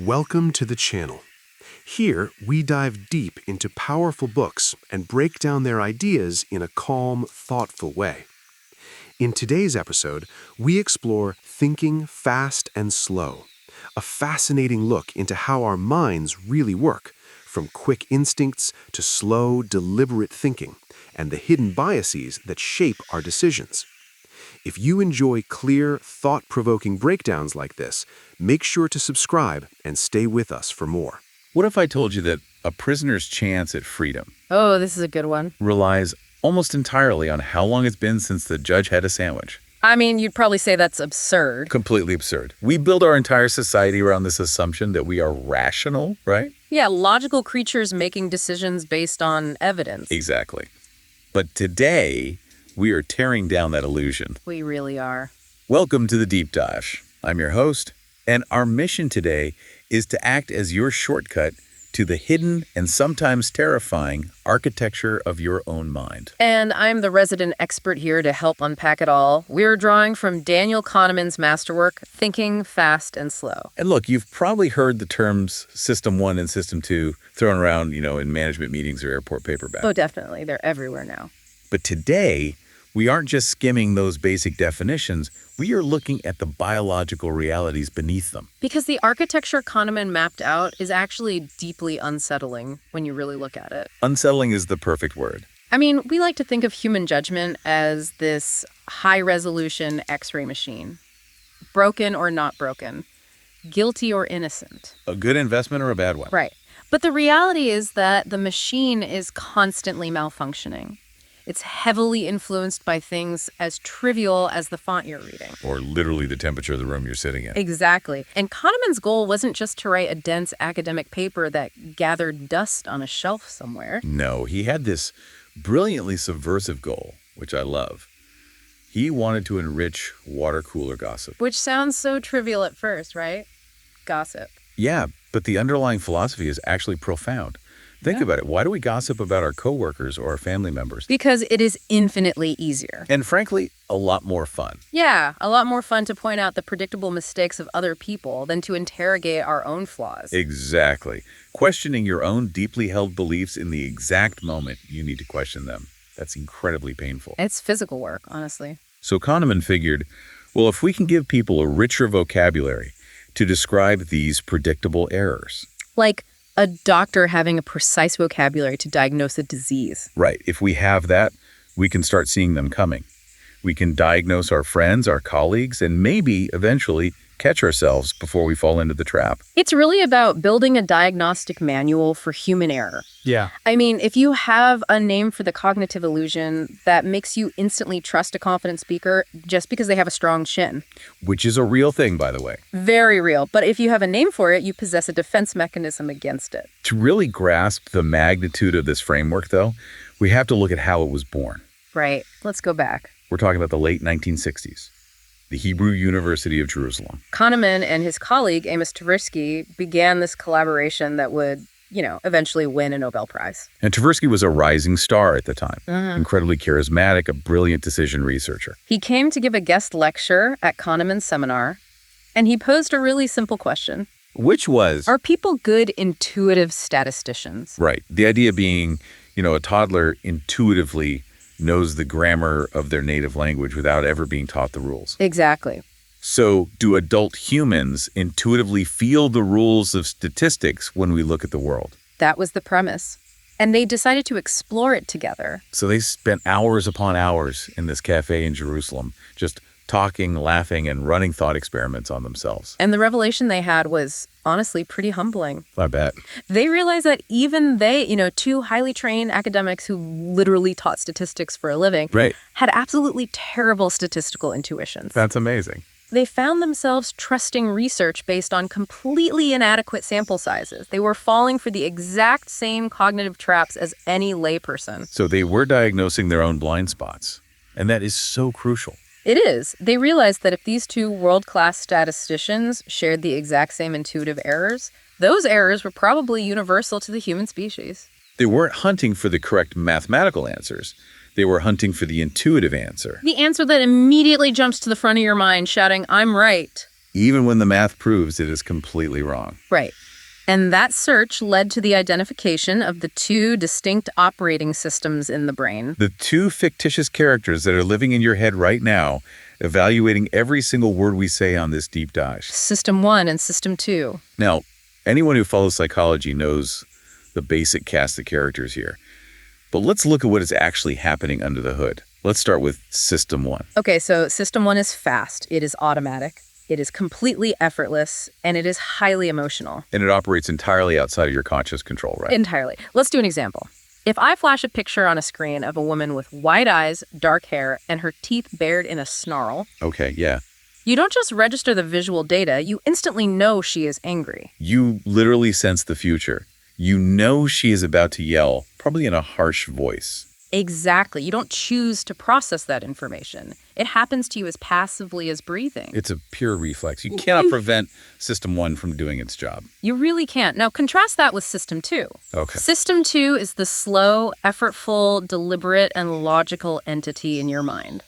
Welcome to the channel. Here, we dive deep into powerful books and break down their ideas in a calm, thoughtful way. In today's episode, we explore Thinking Fast and Slow, a fascinating look into how our minds really work, from quick instincts to slow, deliberate thinking, and the hidden biases that shape our decisions. If you enjoy clear, thought-provoking breakdowns like this, make sure to subscribe and stay with us for more. What if I told you that a prisoner's chance at freedom Oh, this is a good one. relies almost entirely on how long it's been since the judge had a sandwich? I mean, you'd probably say that's absurd. Completely absurd. We build our entire society around this assumption that we are rational, right? Yeah, logical creatures making decisions based on evidence. Exactly. But today, we are tearing down that illusion. We really are. Welcome to the Deep Dive. I'm your host, and our mission today is to act as your shortcut to the hidden and sometimes terrifying architecture of your own mind. And I'm the resident expert here to help unpack it all. We're drawing from Daniel Kahneman's masterwork, Thinking Fast and Slow. And look, you've probably heard the terms System 1 and System 2 thrown around, in management meetings or airport paperback. Oh, definitely. They're everywhere now. But today, we aren't just skimming those basic definitions. We are looking at the biological realities beneath them. Because the architecture Kahneman mapped out is actually deeply unsettling when you really look at it. Unsettling is the perfect word. I mean, we like to think of human judgment as this high-resolution X-ray machine. Broken or not broken. Guilty or innocent. A good investment or a bad one? Right. But the reality is that the machine is constantly malfunctioning. It's heavily influenced by things as trivial as the font you're reading. Or literally the temperature of the room you're sitting in. Exactly. And Kahneman's goal wasn't just to write a dense academic paper that gathered dust on a shelf somewhere. No, he had this brilliantly subversive goal, which I love. He wanted to enrich water cooler gossip. Which sounds so trivial at first, right? Gossip. Yeah, but the underlying philosophy is actually profound. Think about it. Why do we gossip about our coworkers or our family members? Because it is infinitely easier. And frankly, a lot more fun. Yeah, a lot more fun to point out the predictable mistakes of other people than to interrogate our own flaws. Exactly. Questioning your own deeply held beliefs in the exact moment you need to question them. That's incredibly painful. It's physical work, honestly. So Kahneman figured, well, if we can give people a richer vocabulary to describe these predictable errors. Like a doctor having a precise vocabulary to diagnose a disease. Right. If we have that, we can start seeing them coming. We can diagnose our friends, our colleagues, and maybe eventually catch ourselves before we fall into the trap. It's really about building a diagnostic manual for human error. Yeah. I mean, if you have a name for the cognitive illusion that makes you instantly trust a confident speaker just because they have a strong chin. Which is a real thing, by the way. Very real. But if you have a name for it, you possess a defense mechanism against it. To really grasp the magnitude of this framework, though, we have to look at how it was born. Right. Let's go back. We're talking about the late 1960s. The Hebrew University of Jerusalem. Kahneman and his colleague, Amos Tversky, began this collaboration that would, eventually win a Nobel Prize. And Tversky was a rising star at the time. Incredibly charismatic, a brilliant decision researcher. He came to give a guest lecture at Kahneman's seminar, and he posed a really simple question. Which was? Are people good intuitive statisticians? Right. The idea being, a toddler intuitively knows the grammar of their native language without ever being taught the rules. Exactly. So do adult humans intuitively feel the rules of statistics when we look at the world? That was the premise. And they decided to explore it together. So they spent hours upon hours in this cafe in Jerusalem, just talking, laughing, and running thought experiments on themselves. And the revelation they had was honestly pretty humbling. I bet. They realized that even they, two highly trained academics who literally taught statistics for a living, Right. had absolutely terrible statistical intuitions. That's amazing. They found themselves trusting research based on completely inadequate sample sizes. They were falling for the exact same cognitive traps as any layperson. So they were diagnosing their own blind spots. And that is so crucial. It is. They realized that if these two world-class statisticians shared the exact same intuitive errors, those errors were probably universal to the human species. They weren't hunting for the correct mathematical answers. They were hunting for the intuitive answer. The answer that immediately jumps to the front of your mind, shouting, "I'm right," even when the math proves it is completely wrong. Right. And that search led to the identification of the two distinct operating systems in the brain. The two fictitious characters that are living in your head right now, evaluating every single word we say on this deep dive. System 1 and System 2. Now, anyone who follows psychology knows the basic cast of characters here. But let's look at what is actually happening under the hood. Let's start with System 1. Okay, so System 1 is fast. It is automatic. It is completely effortless, and it is highly emotional. And it operates entirely outside of your conscious control, right? Entirely. Let's do an example. If I flash a picture on a screen of a woman with wide eyes, dark hair, and her teeth bared in a snarl, Okay, yeah. you don't just register the visual data, you instantly know she is angry. You literally sense the future. You know she is about to yell, probably in a harsh voice. Exactly. You don't choose to process that information. It happens to you as passively as breathing. It's a pure reflex. You cannot prevent System 1 from doing its job. You really can't. Now, contrast that with System 2. Okay. System 2 is the slow, effortful, deliberate, and logical entity in your mind.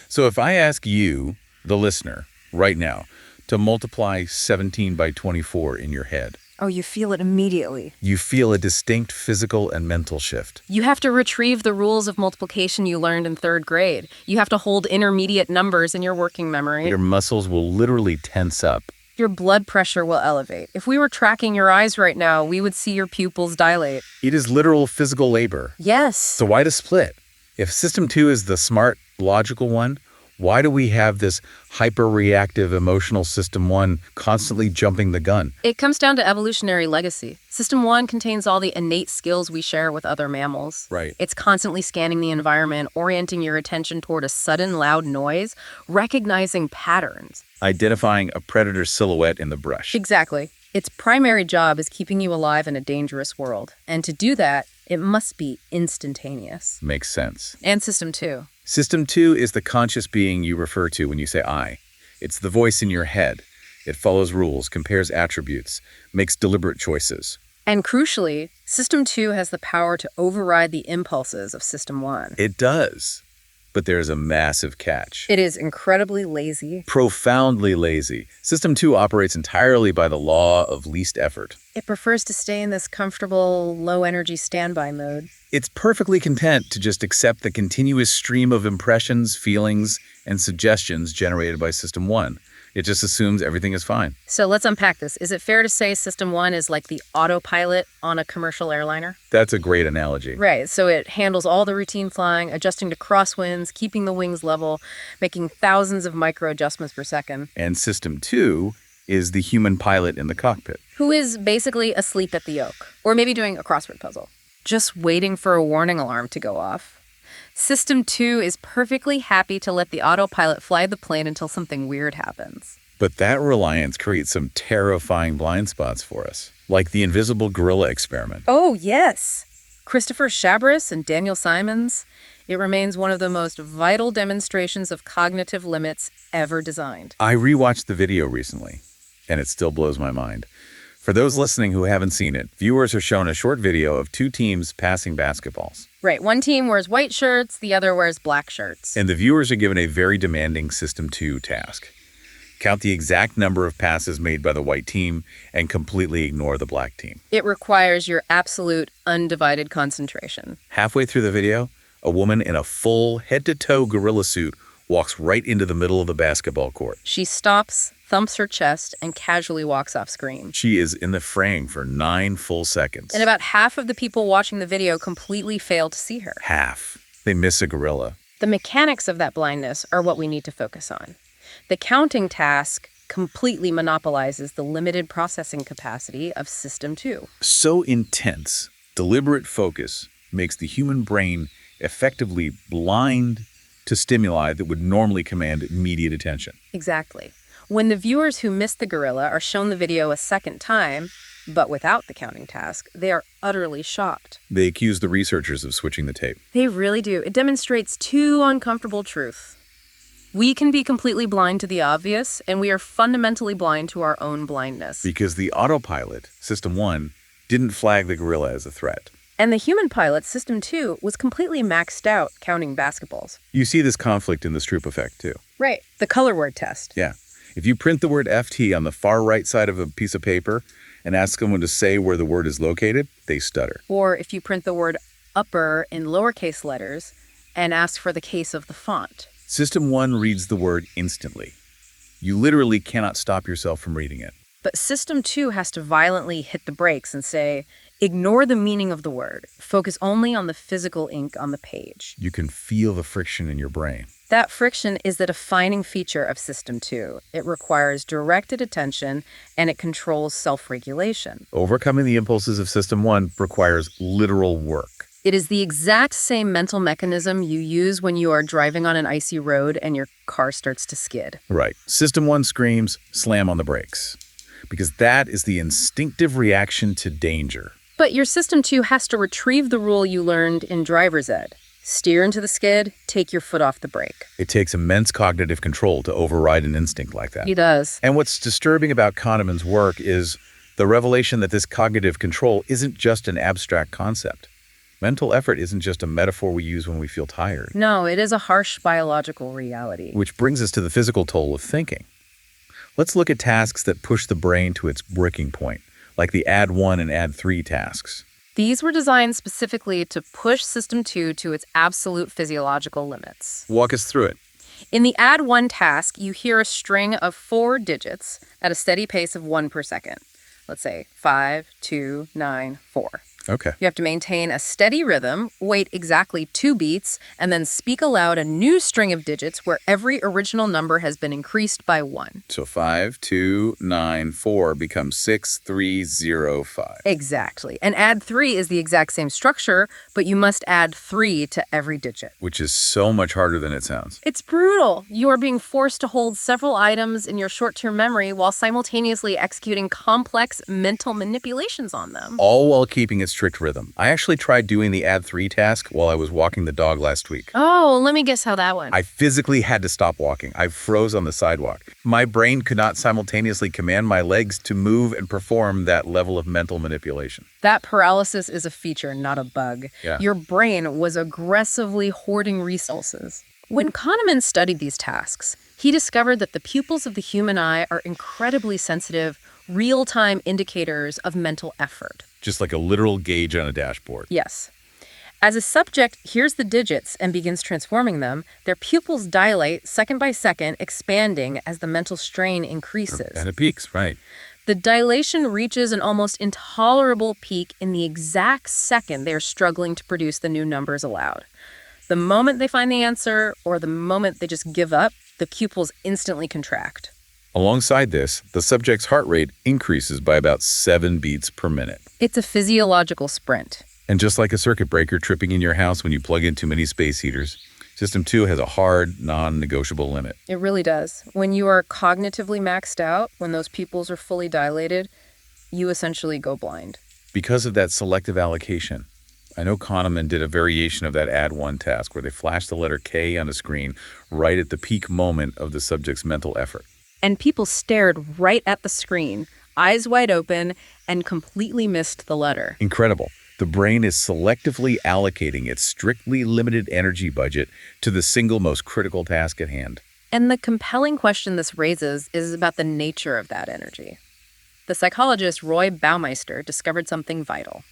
So if I ask you, the listener, right now, to multiply 17 by 24 in your head, Oh, you feel it immediately. you feel a distinct physical and mental shift. You have to retrieve the rules of multiplication you learned in 3rd grade. You have to hold intermediate numbers in your working memory. Your muscles will literally tense up. Your blood pressure will elevate. If we were tracking your eyes right now, we would see your pupils dilate. It is literal physical labor. Yes. So why the split? If System 2 is the smart, logical one, why do we have this hyper-reactive emotional System 1 constantly jumping the gun? It comes down to evolutionary legacy. System 1 contains all the innate skills we share with other mammals. Right. It's constantly scanning the environment, orienting your attention toward a sudden loud noise, recognizing patterns. Identifying a predator silhouette in the brush. Exactly. Its primary job is keeping you alive in a dangerous world. And to do that, it must be instantaneous. Makes sense. And System 2. System 2 is the conscious being you refer to when you say I. It's the voice in your head. It follows rules, compares attributes, makes deliberate choices. And crucially, System 2 has the power to override the impulses of System 1. It does. But there's a massive catch. It is incredibly lazy. Profoundly lazy. System 2 operates entirely by the law of least effort. It prefers to stay in this comfortable, low-energy standby mode. It's perfectly content to just accept the continuous stream of impressions, feelings, and suggestions generated by System 1. It just assumes everything is fine. So let's unpack this. Is it fair to say System 1 is like the autopilot on a commercial airliner? That's a great analogy. Right, so it handles all the routine flying, adjusting to crosswinds, keeping the wings level, making thousands of micro adjustments per second. And System 2 is the human pilot in the cockpit. Who is basically asleep at the yoke, or maybe doing a crossword puzzle, just waiting for a warning alarm to go off. System 2 is perfectly happy to let the autopilot fly the plane until something weird happens. But that reliance creates some terrifying blind spots for us, like the invisible gorilla experiment. Oh, yes! Christopher Chabris and Daniel Simons. It remains one of the most vital demonstrations of cognitive limits ever designed. I rewatched the video recently, and it still blows my mind. For those listening who haven't seen it, viewers are shown a short video of two teams passing basketballs. Right, one team wears white shirts, the other wears black shirts. And the viewers are given a very demanding System 2 task. Count the exact number of passes made by the white team and completely ignore the black team. It requires your absolute undivided concentration. Halfway through the video, a woman in a full head-to-toe gorilla suit walks right into the middle of the basketball court. She stops, thumps her chest, and casually walks off screen. She is in the frame for 9 full seconds. And about half of the people watching the video completely fail to see her. Half. They miss a gorilla. The mechanics of that blindness are what we need to focus on. The counting task completely monopolizes the limited processing capacity of System 2. So intense, deliberate focus makes the human brain effectively blind to stimuli that would normally command immediate attention. Exactly. When the viewers who missed the gorilla are shown the video a second time, but without the counting task, they are utterly shocked. They accuse the researchers of switching the tape. They really do. It demonstrates two uncomfortable truths. We can be completely blind to the obvious, and we are fundamentally blind to our own blindness. Because the autopilot, System 1, didn't flag the gorilla as a threat. And the human pilot, System 2, was completely maxed out counting basketballs. You see this conflict in the Stroop effect, too. Right. The color word test. Yeah. If you print the word FT on the far right side of a piece of paper and ask someone to say where the word is located, they stutter. Or if you print the word upper in lowercase letters and ask for the case of the font. System 1 reads the word instantly. You literally cannot stop yourself from reading it. But System 2 has to violently hit the brakes and say, ignore the meaning of the word. Focus only on the physical ink on the page. You can feel the friction in your brain. That friction is the defining feature of System 2. It requires directed attention and it controls self-regulation. Overcoming the impulses of System 1 requires literal work. It is the exact same mental mechanism you use when you are driving on an icy road and your car starts to skid. Right. System 1 screams, slam on the brakes. Because that is the instinctive reaction to danger. But your System 2 has to retrieve the rule you learned in driver's ed. Steer into the skid, take your foot off the brake. It takes immense cognitive control to override an instinct like that. He does. And what's disturbing about Kahneman's work is the revelation that this cognitive control isn't just an abstract concept. Mental effort isn't just a metaphor we use when we feel tired. No, it is a harsh biological reality. Which brings us to the physical toll of thinking. Let's look at tasks that push the brain to its breaking point, like the add 1 and add 3 tasks. These were designed specifically to push System 2 to its absolute physiological limits. Walk us through it. In the add 1 task, you hear a string of 4 digits at a steady pace of 1 per second. Let's say 5, 2, 9, 4. Okay. You have to maintain a steady rhythm, wait exactly 2 beats, and then speak aloud a new string of digits where every original number has been increased by 1. So 5, 2, 9, 4 becomes 6, 3, 0, 5. Exactly. And add 3 is the exact same structure, but you must add 3 to every digit. Which is so much harder than it sounds. It's brutal. You are being forced to hold several items in your short-term memory while simultaneously executing complex mental manipulations on them. All while keeping its strict rhythm. I actually tried doing the add 3 task while I was walking the dog last week. Oh, let me guess how that went. I physically had to stop walking. I froze on the sidewalk. My brain could not simultaneously command my legs to move and perform that level of mental manipulation. That paralysis is a feature, not a bug. Yeah. Your brain was aggressively hoarding resources. When Kahneman studied these tasks, he discovered that the pupils of the human eye are incredibly sensitive, real-time indicators of mental effort. Just like a literal gauge on a dashboard. Yes. As a subject hears the digits and begins transforming them, their pupils dilate second by second, expanding as the mental strain increases. And it peaks, right. The dilation reaches an almost intolerable peak in the exact second they're struggling to produce the new numbers aloud. The moment they find the answer, or the moment they just give up, the pupils instantly contract. Alongside this, the subject's heart rate increases by about 7 beats per minute. It's a physiological sprint. And just like a circuit breaker tripping in your house when you plug in too many space heaters, System 2 has a hard, non-negotiable limit. It really does. When you are cognitively maxed out, when those pupils are fully dilated, you essentially go blind. Because of that selective allocation, I know Kahneman did a variation of that add 1 task where they flashed the letter K on a screen right at the peak moment of the subject's mental effort. And people stared right at the screen, eyes wide open, and completely missed the letter. Incredible. The brain is selectively allocating its strictly limited energy budget to the single most critical task at hand. And the compelling question this raises is about the nature of that energy. The psychologist Roy Baumeister discovered something vital.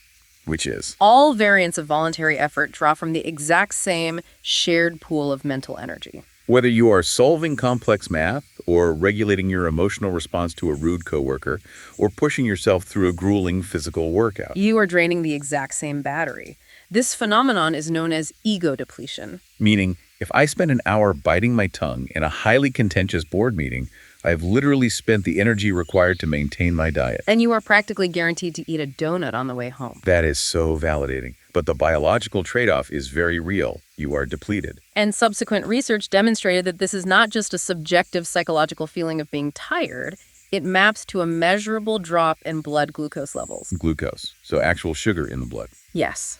Which is? All variants of voluntary effort draw from the exact same shared pool of mental energy. Whether you are solving complex math, or regulating your emotional response to a rude coworker, or pushing yourself through a grueling physical workout. You are draining the exact same battery. This phenomenon is known as ego depletion. Meaning, if I spend an hour biting my tongue in a highly contentious board meeting, I've literally spent the energy required to maintain my diet. And you are practically guaranteed to eat a donut on the way home. That is so validating. But the biological trade-off is very real. You are depleted. And subsequent research demonstrated that this is not just a subjective psychological feeling of being tired. It maps to a measurable drop in blood glucose levels. Glucose, so actual sugar in the blood. Yes.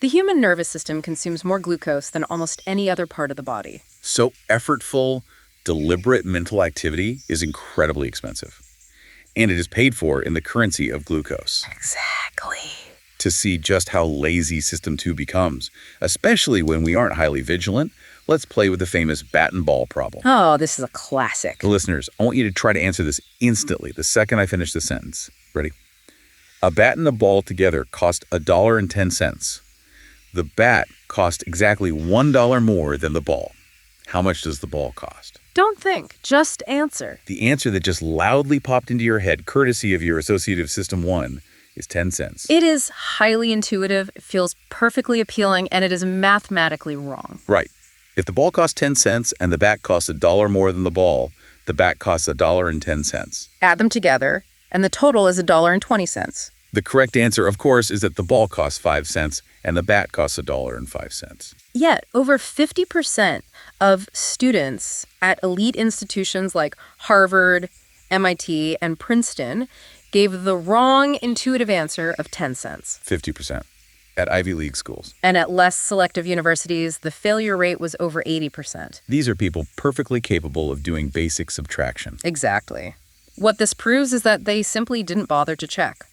The human nervous system consumes more glucose than almost any other part of the body. So effortful, deliberate mental activity is incredibly expensive. And it is paid for in the currency of glucose. Exactly. To see just how lazy System 2 becomes, especially when we aren't highly vigilant, Let's play with the famous bat and ball problem. Oh, this is a classic. Listeners, I want you to try to answer this instantly, the second I finish the sentence. Ready? A bat and a ball together cost $1.10. The bat cost exactly $1 more than the ball. How much does the ball cost? Don't think, just answer. The answer that just loudly popped into your head, courtesy of your associative system 1, is 10 cents. It is highly intuitive, it feels perfectly appealing, and it is mathematically wrong. Right. If the ball costs 10 cents and the bat costs $1 more than the ball, the bat costs $1.10. Add them together, and the total is $1.20. The correct answer, of course, is that the ball costs 5 cents and the bat costs $1.05. Yet, over 50% of students at elite institutions like Harvard, MIT, and Princeton gave the wrong intuitive answer of 10 cents. 50% at Ivy League schools. And at less selective universities, the failure rate was over 80%. These are people perfectly capable of doing basic subtraction. Exactly. What this proves is that they simply didn't bother to check.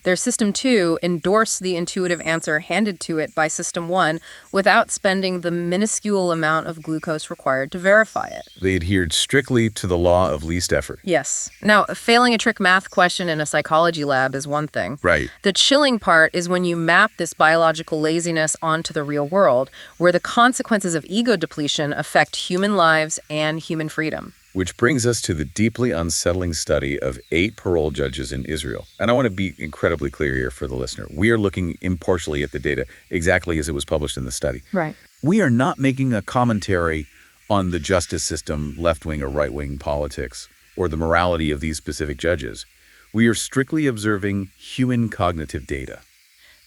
Their System 2 endorsed the intuitive answer handed to it by System 1 without spending the minuscule amount of glucose required to verify it. They adhered strictly to the law of least effort. Yes. Now, failing a trick math question in a psychology lab is one thing. Right. The chilling part is when you map this biological laziness onto the real world, where the consequences of ego depletion affect human lives and human freedom. Which brings us to the deeply unsettling study of 8 parole judges in Israel. And I want to be incredibly clear here for the listener. We are looking impartially at the data exactly as it was published in the study. Right. We are not making a commentary on the justice system, left-wing or right-wing politics, or the morality of these specific judges. We are strictly observing human cognitive data.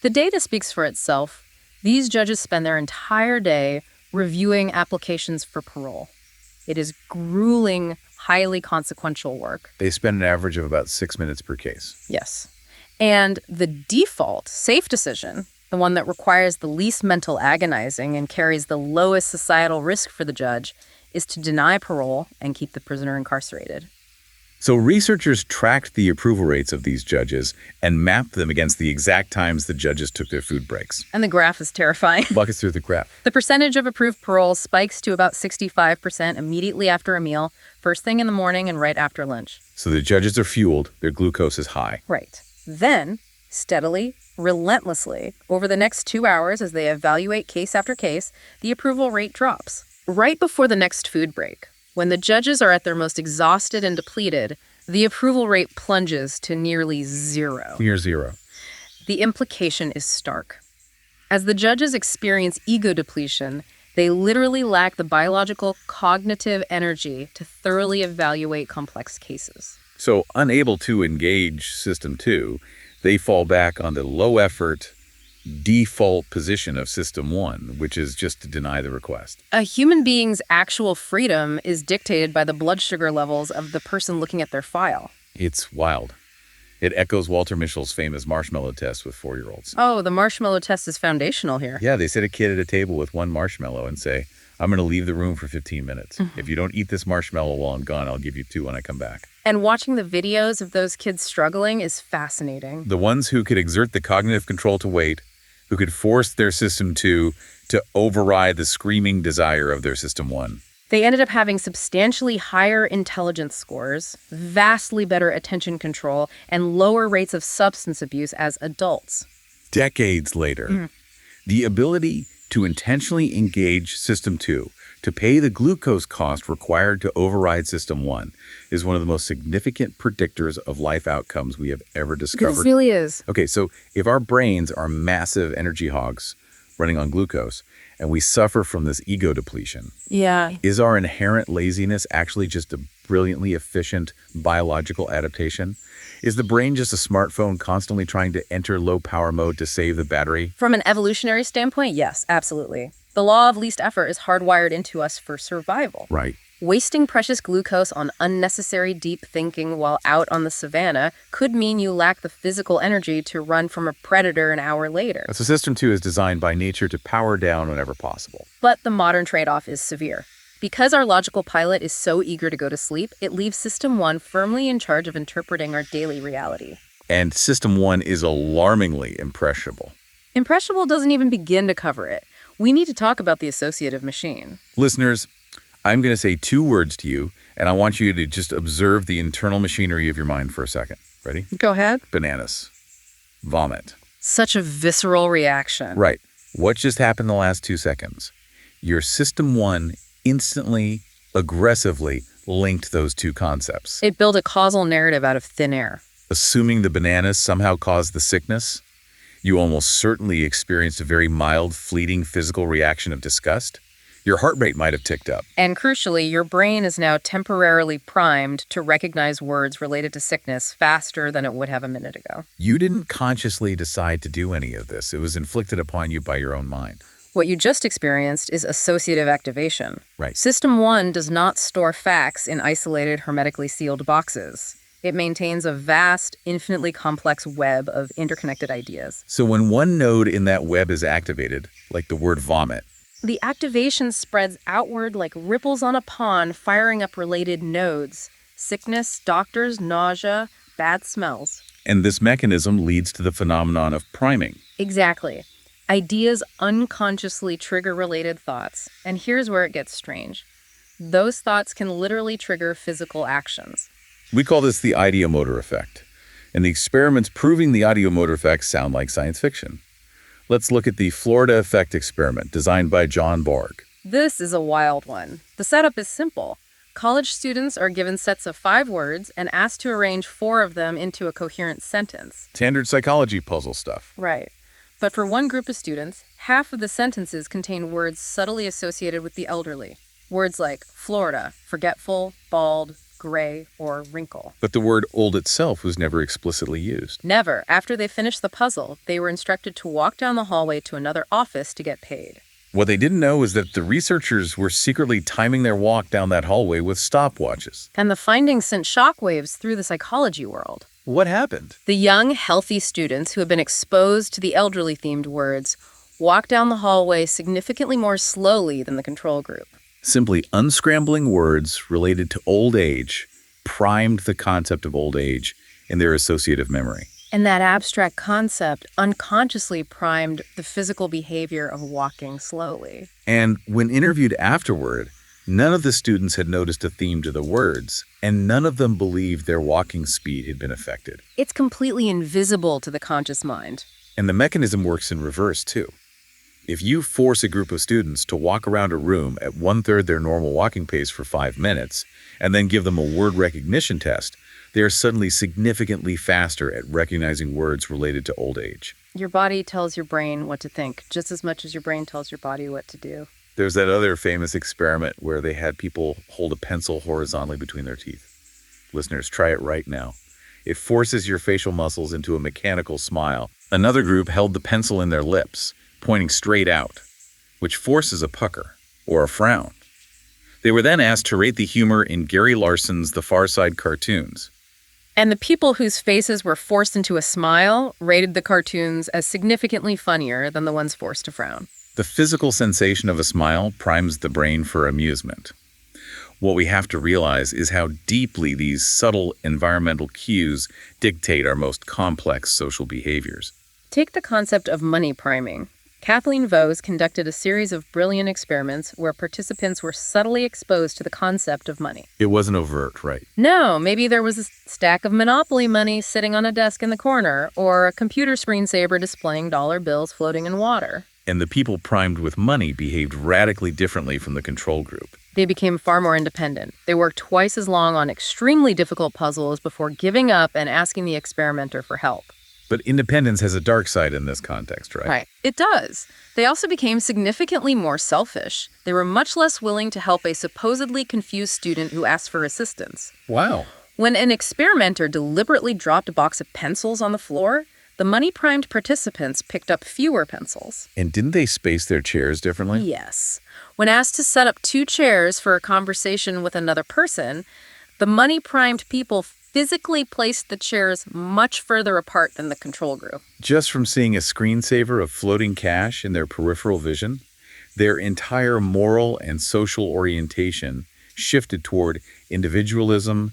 The data speaks for itself. These judges spend their entire day reviewing applications for parole. It is grueling, highly consequential work. They spend an average of about 6 minutes per case. Yes. And the default, safe decision, the one that requires the least mental agonizing and carries the lowest societal risk for the judge, is to deny parole and keep the prisoner incarcerated. So researchers tracked the approval rates of these judges and mapped them against the exact times the judges took their food breaks. And the graph is terrifying. Walk us through the graph. The percentage of approved parole spikes to about 65% immediately after a meal, first thing in the morning and right after lunch. So the judges are fueled, their glucose is high. Right. Then, steadily, relentlessly, over the next 2 hours as they evaluate case after case, the approval rate drops. Right before the next food break, when the judges are at their most exhausted and depleted, the approval rate plunges to nearly zero. Near zero. The implication is stark. As the judges experience ego depletion, they literally lack the biological cognitive energy to thoroughly evaluate complex cases. So unable to engage System 2, they fall back on the low-effort, default position of System 1, which is just to deny the request. A human being's actual freedom is dictated by the blood sugar levels of the person looking at their file. It's wild. It echoes Walter Mischel's famous marshmallow test with 4-year-olds. Oh, the marshmallow test is foundational here. Yeah, they sit a kid at a table with one marshmallow and say, I'm going to leave the room for 15 minutes. If you don't eat this marshmallow while I'm gone, I'll give you 2 when I come back. And watching the videos of those kids struggling is fascinating. The ones who could exert the cognitive control to wait, who could force their System 2 to override the screaming desire of their System 1. They ended up having substantially higher intelligence scores, vastly better attention control, and lower rates of substance abuse as adults. Decades later, the ability to intentionally engage System 2 to pay the glucose cost required to override System 1 is one of the most significant predictors of life outcomes we have ever discovered. This really is. Okay, so if our brains are massive energy hogs running on glucose, and we suffer from this ego depletion, Yeah. is our inherent laziness actually just a brilliantly efficient biological adaptation? Is the brain just a smartphone constantly trying to enter low power mode to save the battery? From an evolutionary standpoint, yes, absolutely. The law of least effort is hardwired into us for survival. Right. Wasting precious glucose on unnecessary deep thinking while out on the savannah could mean you lack the physical energy to run from a predator an hour later. So System 2 is designed by nature to power down whenever possible. But the modern trade-off is severe. Because our logical pilot is so eager to go to sleep, it leaves System 1 firmly in charge of interpreting our daily reality. And System 1 is alarmingly impressionable. Impressionable doesn't even begin to cover it. We need to talk about the associative machine. Listeners, I'm going to say 2 words to you, and I want you to just observe the internal machinery of your mind for a second. Ready? Go ahead. Bananas. Vomit. Such a visceral reaction. Right. What just happened in the last 2 seconds? Your system 1 instantly, aggressively linked those 2 concepts. It built a causal narrative out of thin air. Assuming the bananas somehow caused the sickness, you almost certainly experienced a very mild, fleeting physical reaction of disgust. Your heart rate might have ticked up. And crucially, your brain is now temporarily primed to recognize words related to sickness faster than it would have a minute ago. You didn't consciously decide to do any of this. It was inflicted upon you by your own mind. What you just experienced is associative activation. Right. System 1 does not store facts in isolated, hermetically sealed boxes. It maintains a vast, infinitely complex web of interconnected ideas. So when one node in that web is activated, like the word vomit, The activation spreads outward like ripples on a pond, firing up related nodes. Sickness, doctors, nausea, bad smells. and this mechanism leads to the phenomenon of priming. Exactly. Ideas unconsciously trigger related thoughts. And here's where it gets strange. Those thoughts can literally trigger physical actions. We call this the ideomotor effect, and the experiments proving the ideomotor effect sound like science fiction. Let's look at the Florida effect experiment designed by John Borg. This is a wild one. The setup is simple. College students are given sets of 5 words and asked to arrange 4 of them into a coherent sentence. Standard psychology puzzle stuff. Right. But for one group of students, half of the sentences contain words subtly associated with the elderly. Words like Florida, forgetful, bald, gray, or wrinkle. But the word old itself was never explicitly used. Never. After they finished the puzzle, they were instructed to walk down the hallway to another office to get paid. What they didn't know was that the researchers were secretly timing their walk down that hallway with stopwatches. And the findings sent shockwaves through the psychology world. What happened? The young, healthy students who had been exposed to the elderly-themed words walked down the hallway significantly more slowly than the control group. Simply unscrambling words related to old age primed the concept of old age in their associative memory. And that abstract concept unconsciously primed the physical behavior of walking slowly. And when interviewed afterward, none of the students had noticed a theme to the words, and none of them believed their walking speed had been affected. It's completely invisible to the conscious mind. And the mechanism works in reverse, too. If you force a group of students to walk around a room at 1/3 their normal walking pace for 5 minutes, and then give them a word recognition test, they are suddenly significantly faster at recognizing words related to old age. Your body tells your brain what to think, just as much as your brain tells your body what to do. There's that other famous experiment where they had people hold a pencil horizontally between their teeth. Listeners, try it right now. It forces your facial muscles into a mechanical smile. Another group held the pencil in their lips, pointing straight out, which forces a pucker or a frown. They were then asked to rate the humor in Gary Larson's The Far Side cartoons. And the people whose faces were forced into a smile rated the cartoons as significantly funnier than the ones forced to frown. The physical sensation of a smile primes the brain for amusement. What we have to realize is how deeply these subtle environmental cues dictate our most complex social behaviors. Take the concept of money priming. Kathleen Vose conducted a series of brilliant experiments where participants were subtly exposed to the concept of money. It wasn't overt, right? No, maybe there was a stack of Monopoly money sitting on a desk in the corner, or a computer screensaver displaying dollar bills floating in water. And the people primed with money behaved radically differently from the control group. They became far more independent. They worked twice as long on extremely difficult puzzles before giving up and asking the experimenter for help. But independence has a dark side in this context, right? Right. It does. They also became significantly more selfish. They were much less willing to help a supposedly confused student who asked for assistance. Wow. When an experimenter deliberately dropped a box of pencils on the floor, the money-primed participants picked up fewer pencils. And didn't they space their chairs differently? Yes. When asked to set up 2 chairs for a conversation with another person, the money-primed people physically placed the chairs much further apart than the control group. Just from seeing a screensaver of floating cash in their peripheral vision, their entire moral and social orientation shifted toward individualism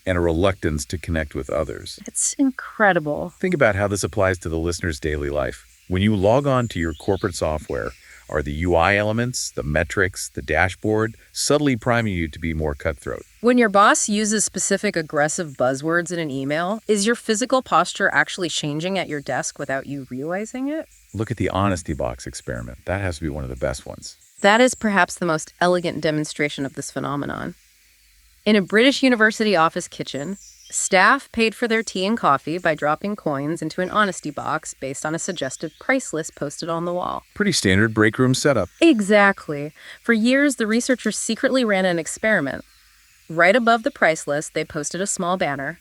and a reluctance to connect with others. It's incredible. Think about how this applies to the listener's daily life. When you log on to your corporate software, Are the UI elements, the metrics, the dashboard, subtly priming you to be more cutthroat? When your boss uses specific aggressive buzzwords in an email, is your physical posture actually changing at your desk without you realizing it? Look at the honesty box experiment. That has to be one of the best ones. That is perhaps the most elegant demonstration of this phenomenon. In a British university office kitchen, staff paid for their tea and coffee by dropping coins into an honesty box based on a suggestive price list posted on the wall. Pretty standard break room setup. Exactly. For years, the researchers secretly ran an experiment. Right above the price list, they posted a small banner.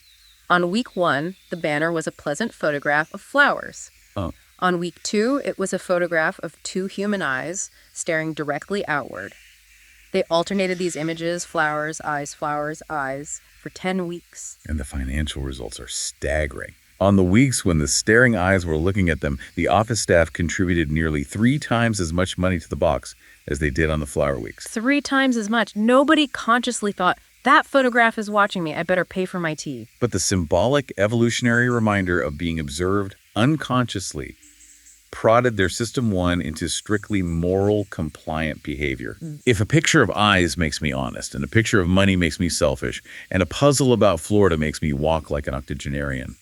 On week 1, the banner was a pleasant photograph of flowers. Oh. On week 2, it was a photograph of 2 human eyes staring directly outward. They alternated these images, flowers, eyes, for 10 weeks. And the financial results are staggering. On the weeks when the staring eyes were looking at them, the office staff contributed nearly 3 times as much money to the box as they did on the flower weeks. 3 times as much. Nobody consciously thought, that photograph is watching me, I better pay for my tea. But the symbolic evolutionary reminder of being observed unconsciously prodded their System 1 into strictly moral, compliant behavior. If a picture of eyes makes me honest, and a picture of money makes me selfish, and a puzzle about Florida makes me walk like an octogenarian,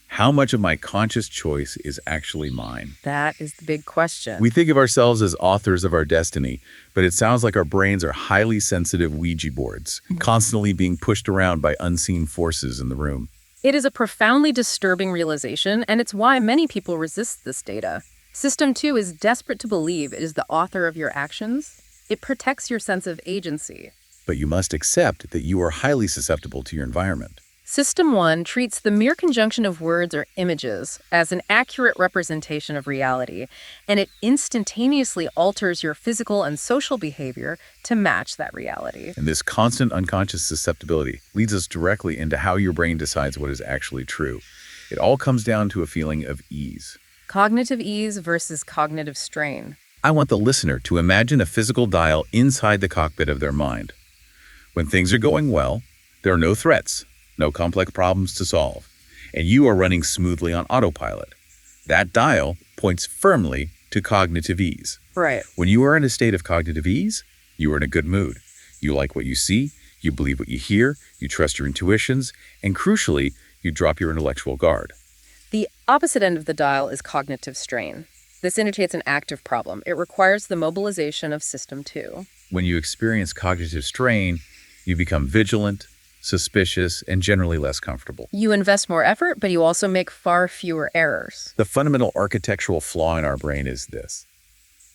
how much of my conscious choice is actually mine? That is the big question. We think of ourselves as authors of our destiny, but it sounds like our brains are highly sensitive Ouija boards, constantly being pushed around by unseen forces in the room. It is a profoundly disturbing realization, and it's why many people resist this data. System 2 is desperate to believe it is the author of your actions. It protects your sense of agency. But you must accept that you are highly susceptible to your environment. System 1 treats the mere conjunction of words or images as an accurate representation of reality, and it instantaneously alters your physical and social behavior to match that reality. And this constant unconscious susceptibility leads us directly into how your brain decides what is actually true. It all comes down to a feeling of ease. Cognitive ease versus cognitive strain. I want the listener to imagine a physical dial inside the cockpit of their mind. When things are going well, there are no threats, no complex problems to solve, and you are running smoothly on autopilot. That dial points firmly to cognitive ease. Right. When you are in a state of cognitive ease, you are in a good mood. You like what you see, you believe what you hear, you trust your intuitions, and crucially, you drop your intellectual guard. The opposite end of the dial is cognitive strain. This indicates an active problem. It requires the mobilization of System 2. When you experience cognitive strain, you become vigilant, suspicious, and generally less comfortable. You invest more effort, but you also make far fewer errors. The fundamental architectural flaw in our brain is this.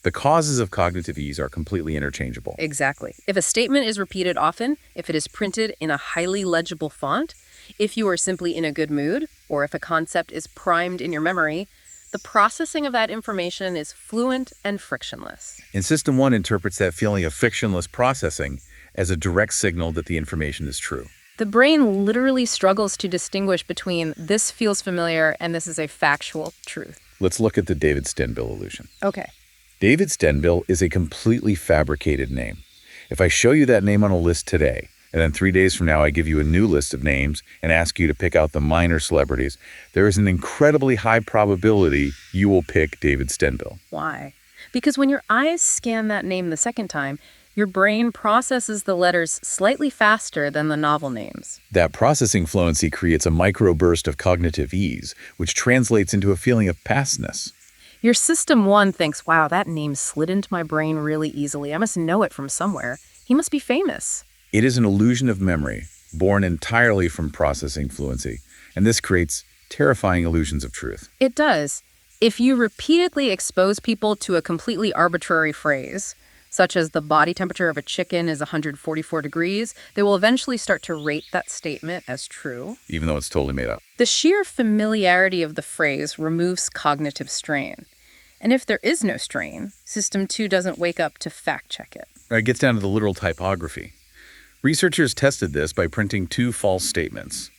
The causes of cognitive ease are completely interchangeable. Exactly. If a statement is repeated often, if it is printed in a highly legible font, if you are simply in a good mood, or if a concept is primed in your memory, the processing of that information is fluent and frictionless. And System 1 interprets that feeling of frictionless processing as a direct signal that the information is true. The brain literally struggles to distinguish between this feels familiar and this is a factual truth. Let's look at the David Stenbill illusion. Okay. David Stenbill is a completely fabricated name. If I show you that name on a list today, and then 3 days from now I give you a new list of names and ask you to pick out the minor celebrities, there is an incredibly high probability you will pick David Stenbill. Why? Because when your eyes scan that name the second time, your brain processes the letters slightly faster than the novel names. That processing fluency creates a microburst of cognitive ease, which translates into a feeling of pastness. Your System 1 thinks, wow, that name slid into my brain really easily. I must know it from somewhere. He must be famous. It is an illusion of memory, born entirely from processing fluency, and this creates terrifying illusions of truth. It does. If you repeatedly expose people to a completely arbitrary phrase, such as the body temperature of a chicken is 144 degrees, they will eventually start to rate that statement as true. Even though it's totally made up. The sheer familiarity of the phrase removes cognitive strain. And if there is no strain, System 2 doesn't wake up to fact-check it. It gets down to the literal typography. Researchers tested this by printing 2 false statements.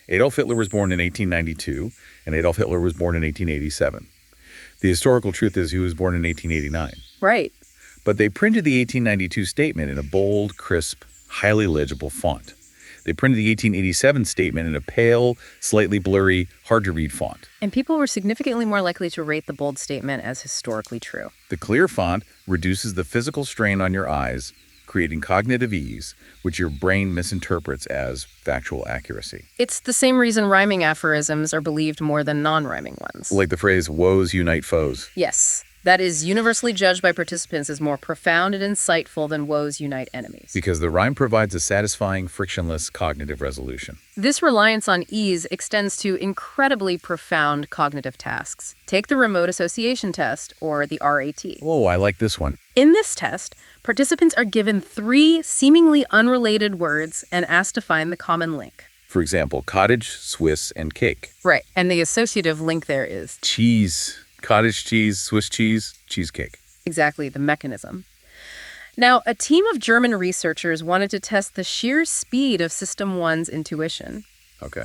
Adolf Hitler was born in 1892, and Adolf Hitler was born in 1887. The historical truth is he was born in 1889. Right. But they printed the 1892 statement in a bold, crisp, highly legible font. They printed the 1887 statement in a pale, slightly blurry, hard-to-read font. And people were significantly more likely to rate the bold statement as historically true. The clear font reduces the physical strain on your eyes, creating cognitive ease, which your brain misinterprets as factual accuracy. It's the same reason rhyming aphorisms are believed more than non-rhyming ones. Like the phrase, woes unite foes. Yes, that is universally judged by participants as more profound and insightful than woes unite enemies. Because the rhyme provides a satisfying, frictionless cognitive resolution. This reliance on ease extends to incredibly profound cognitive tasks. Take the remote association test, or the RAT. Oh, I like this one. In this test, participants are given 3 seemingly unrelated words and asked to find the common link. For example, cottage, Swiss, and cake. Right, and the associative link there is Cheese. Cottage cheese, Swiss cheese, cheesecake. exactly the mechanism. Now, a team of German researchers wanted to test the sheer speed of System 1's intuition. Okay.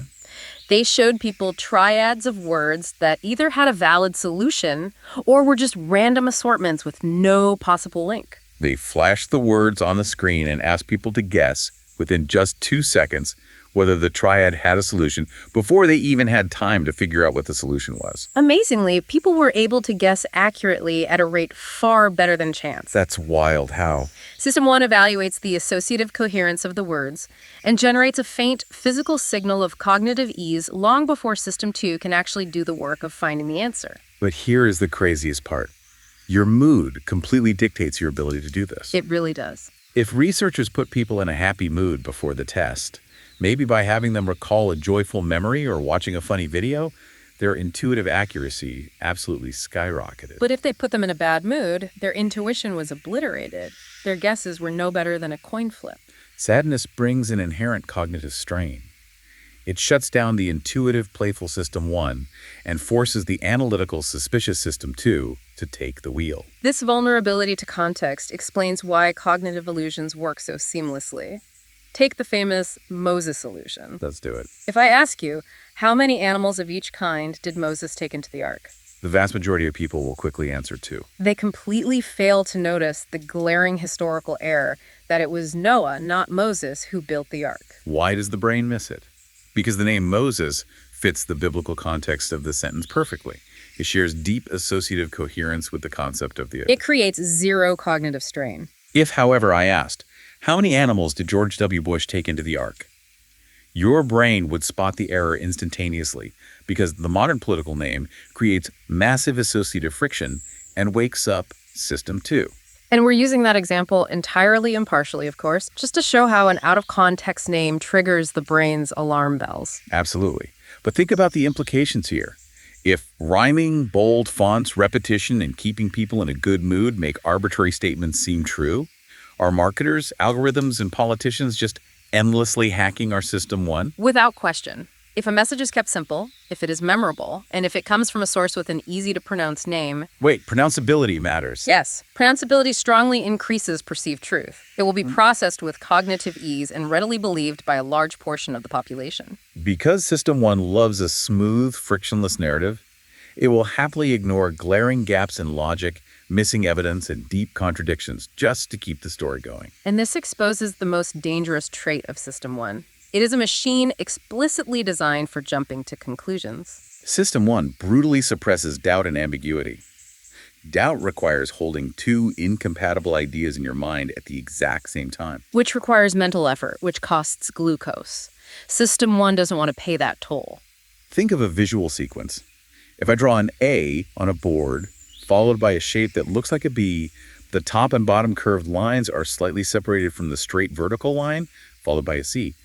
They showed people triads of words that either had a valid solution or were just random assortments with no possible link. They flashed the words on the screen and asked people to guess within just 2 seconds whether the triad had a solution before they even had time to figure out what the solution was. Amazingly, people were able to guess accurately at a rate far better than chance. That's wild. How? System 1 evaluates the associative coherence of the words and generates a faint physical signal of cognitive ease long before System 2 can actually do the work of finding the answer. But here is the craziest part. Your mood completely dictates your ability to do this. It really does. If researchers put people in a happy mood before the test, maybe by having them recall a joyful memory or watching a funny video, their intuitive accuracy absolutely skyrocketed. But if they put them in a bad mood, their intuition was obliterated. Their guesses were no better than a coin flip. Sadness brings an inherent cognitive strain. It shuts down the intuitive, playful System 1 and forces the analytical, suspicious System 2 to take the wheel. This vulnerability to context explains why cognitive illusions work so seamlessly. Take the famous Moses illusion. Let's do it. If I ask you, how many animals of each kind did Moses take into the ark? The vast majority of people will quickly answer 2. They completely fail to notice the glaring historical error that it was Noah, not Moses, who built the ark. Why does the brain miss it? Because the name Moses fits the biblical context of the sentence perfectly. It shares deep associative coherence with the concept of the... It creates zero cognitive strain. If, however, I asked, how many animals did George W. Bush take into the ark? Your brain would spot the error instantaneously because the modern political name creates massive associative friction and wakes up System 2. And we're using that example entirely impartially, of course, just to show how an out-of-context name triggers the brain's alarm bells. Absolutely. But think about the implications here. If rhyming, bold fonts, repetition, and keeping people in a good mood make arbitrary statements seem true, are marketers, algorithms, and politicians just endlessly hacking our System 1? Without question. If a message is kept simple, if it is memorable, and if it comes from a source with an easy-to-pronounce name... Wait, pronounceability matters. Yes, pronounceability strongly increases perceived truth. It will be processed with cognitive ease and readily believed by a large portion of the population. Because System 1 loves a smooth, frictionless narrative, it will happily ignore glaring gaps in logic, missing evidence, and deep contradictions just to keep the story going. And this exposes the most dangerous trait of System 1. It is a machine explicitly designed for jumping to conclusions. System 1 brutally suppresses doubt and ambiguity. Doubt requires holding 2 incompatible ideas in your mind at the exact same time. Which requires mental effort, which costs glucose. System 1 doesn't want to pay that toll. Think of a visual sequence. If I draw an A on a board, followed by a shape that looks like a B, the top and bottom curved lines are slightly separated from the straight vertical line, followed by a C.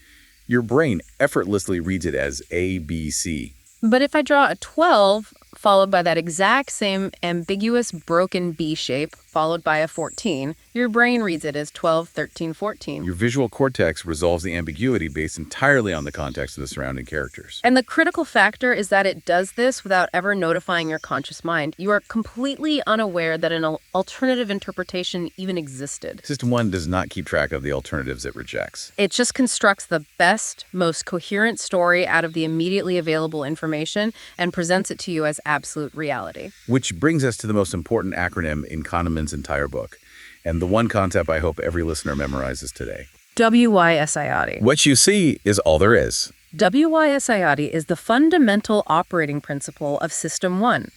Your brain effortlessly reads it as A, B, C. But if I draw a 12, followed by that exact same ambiguous broken B shape, followed by a 14, your brain reads it as 12, 13, 14. Your visual cortex resolves the ambiguity based entirely on the context of the surrounding characters. And the critical factor is that it does this without ever notifying your conscious mind. You are completely unaware that an alternative interpretation even existed. System 1 does not keep track of the alternatives it rejects. It just constructs the best, most coherent story out of the immediately available information and presents it to you as absolute reality. Which brings us to the most important acronym in Kahneman's entire book, and the one concept I hope every listener memorizes today. WYSIOD. What you see is all there is. WYSIOD is the fundamental operating principle of System 1.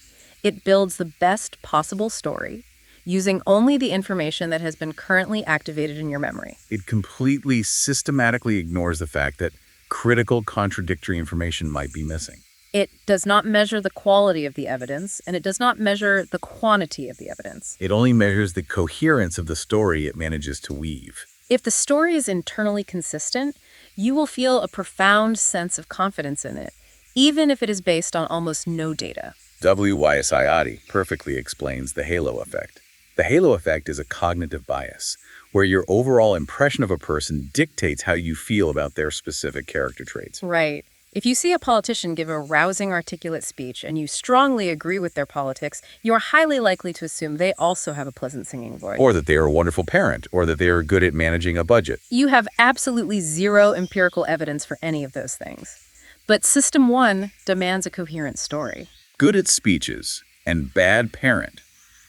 It builds the best possible story using only the information that has been currently activated in your memory. It completely systematically ignores the fact that critical contradictory information might be missing. It does not measure the quality of the evidence, and it does not measure the quantity of the evidence. It only measures the coherence of the story it manages to weave. If the story is internally consistent, you will feel a profound sense of confidence in it, even if it is based on almost no data. WYSIOD perfectly explains the halo effect. The halo effect is a cognitive bias, where your overall impression of a person dictates how you feel about their specific character traits. Right. If you see a politician give a rousing, articulate speech and you strongly agree with their politics, you are highly likely to assume they also have a pleasant singing voice. Or that they are a wonderful parent, or that they are good at managing a budget. You have absolutely zero empirical evidence for any of those things. But System 1 demands a coherent story. Good at speeches and bad parent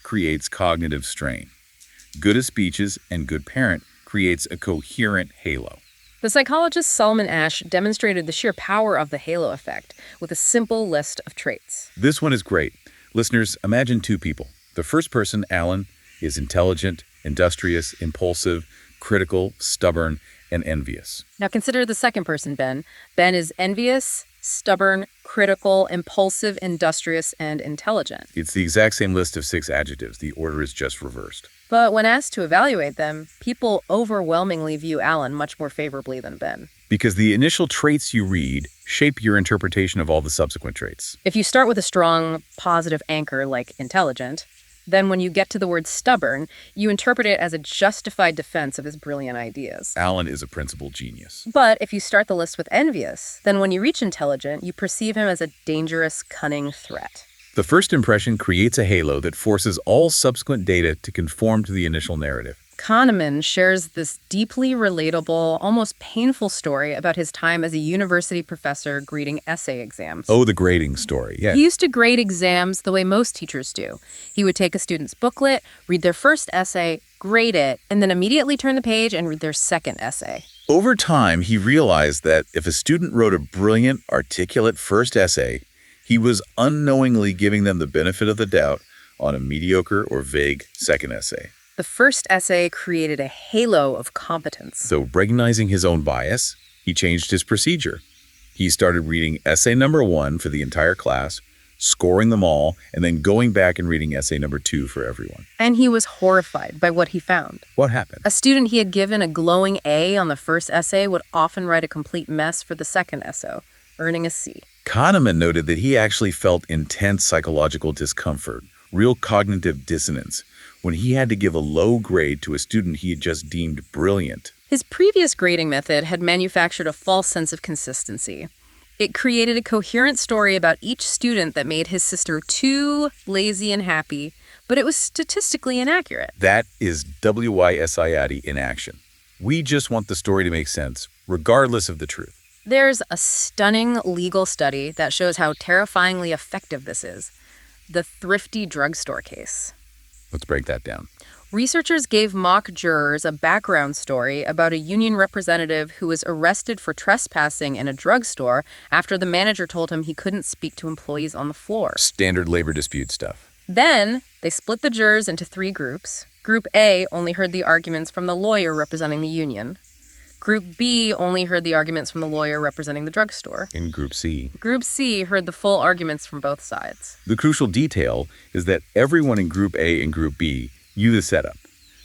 creates cognitive strain. Good at speeches and good parent creates a coherent halo. The psychologist Solomon Asch demonstrated the sheer power of the halo effect with a simple list of traits. This one is great. Listeners, imagine two people. The first person, Alan, is intelligent, industrious, impulsive, critical, stubborn, and envious. Now consider the second person, Ben. Ben is envious, stubborn, critical, impulsive, industrious, and intelligent. It's the exact same list of 6 adjectives. The order is just reversed. But when asked to evaluate them, people overwhelmingly view Alan much more favorably than Ben. Because the initial traits you read shape your interpretation of all the subsequent traits. If you start with a strong, positive anchor like intelligent, then when you get to the word stubborn, you interpret it as a justified defense of his brilliant ideas. Alan is a principal genius. But if you start the list with envious, then when you reach intelligent, you perceive him as a dangerous, cunning threat. The first impression creates a halo that forces all subsequent data to conform to the initial narrative. Kahneman shares this deeply relatable, almost painful story about his time as a university professor grading essay exams. Oh, the grading story, yeah. He used to grade exams the way most teachers do. He would take a student's booklet, read their first essay, grade it, and then immediately turn the page and read their second essay. Over time, he realized that if a student wrote a brilliant, articulate first essay, he was unknowingly giving them the benefit of the doubt on a mediocre or vague second essay. The first essay created a halo of competence. So, recognizing his own bias, he changed his procedure. He started reading essay number 1 for the entire class, scoring them all, and then going back and reading essay number 2 for everyone. And he was horrified by what he found. What happened? A student he had given a glowing A on the first essay would often write a complete mess for the second essay, earning a C. Kahneman noted that he actually felt intense psychological discomfort, real cognitive dissonance, when he had to give a low grade to a student he had just deemed brilliant. His previous grading method had manufactured a false sense of consistency. It created a coherent story about each student that made his sister too lazy and happy, but it was statistically inaccurate. That is WYSIOD in action. We just want the story to make sense, regardless of the truth. There's a stunning legal study that shows how terrifyingly effective this is. The thrifty drugstore case. Let's break that down. Researchers gave mock jurors a background story about a union representative who was arrested for trespassing in a drugstore after the manager told him he couldn't speak to employees on the floor. Standard labor dispute stuff. Then they split the jurors into 3 groups. Group A only heard the arguments from the lawyer representing the union. Group B only heard the arguments from the lawyer representing the drugstore. In Group C. Group C heard the full arguments from both sides. The crucial detail is that everyone in Group A and Group B knew the setup.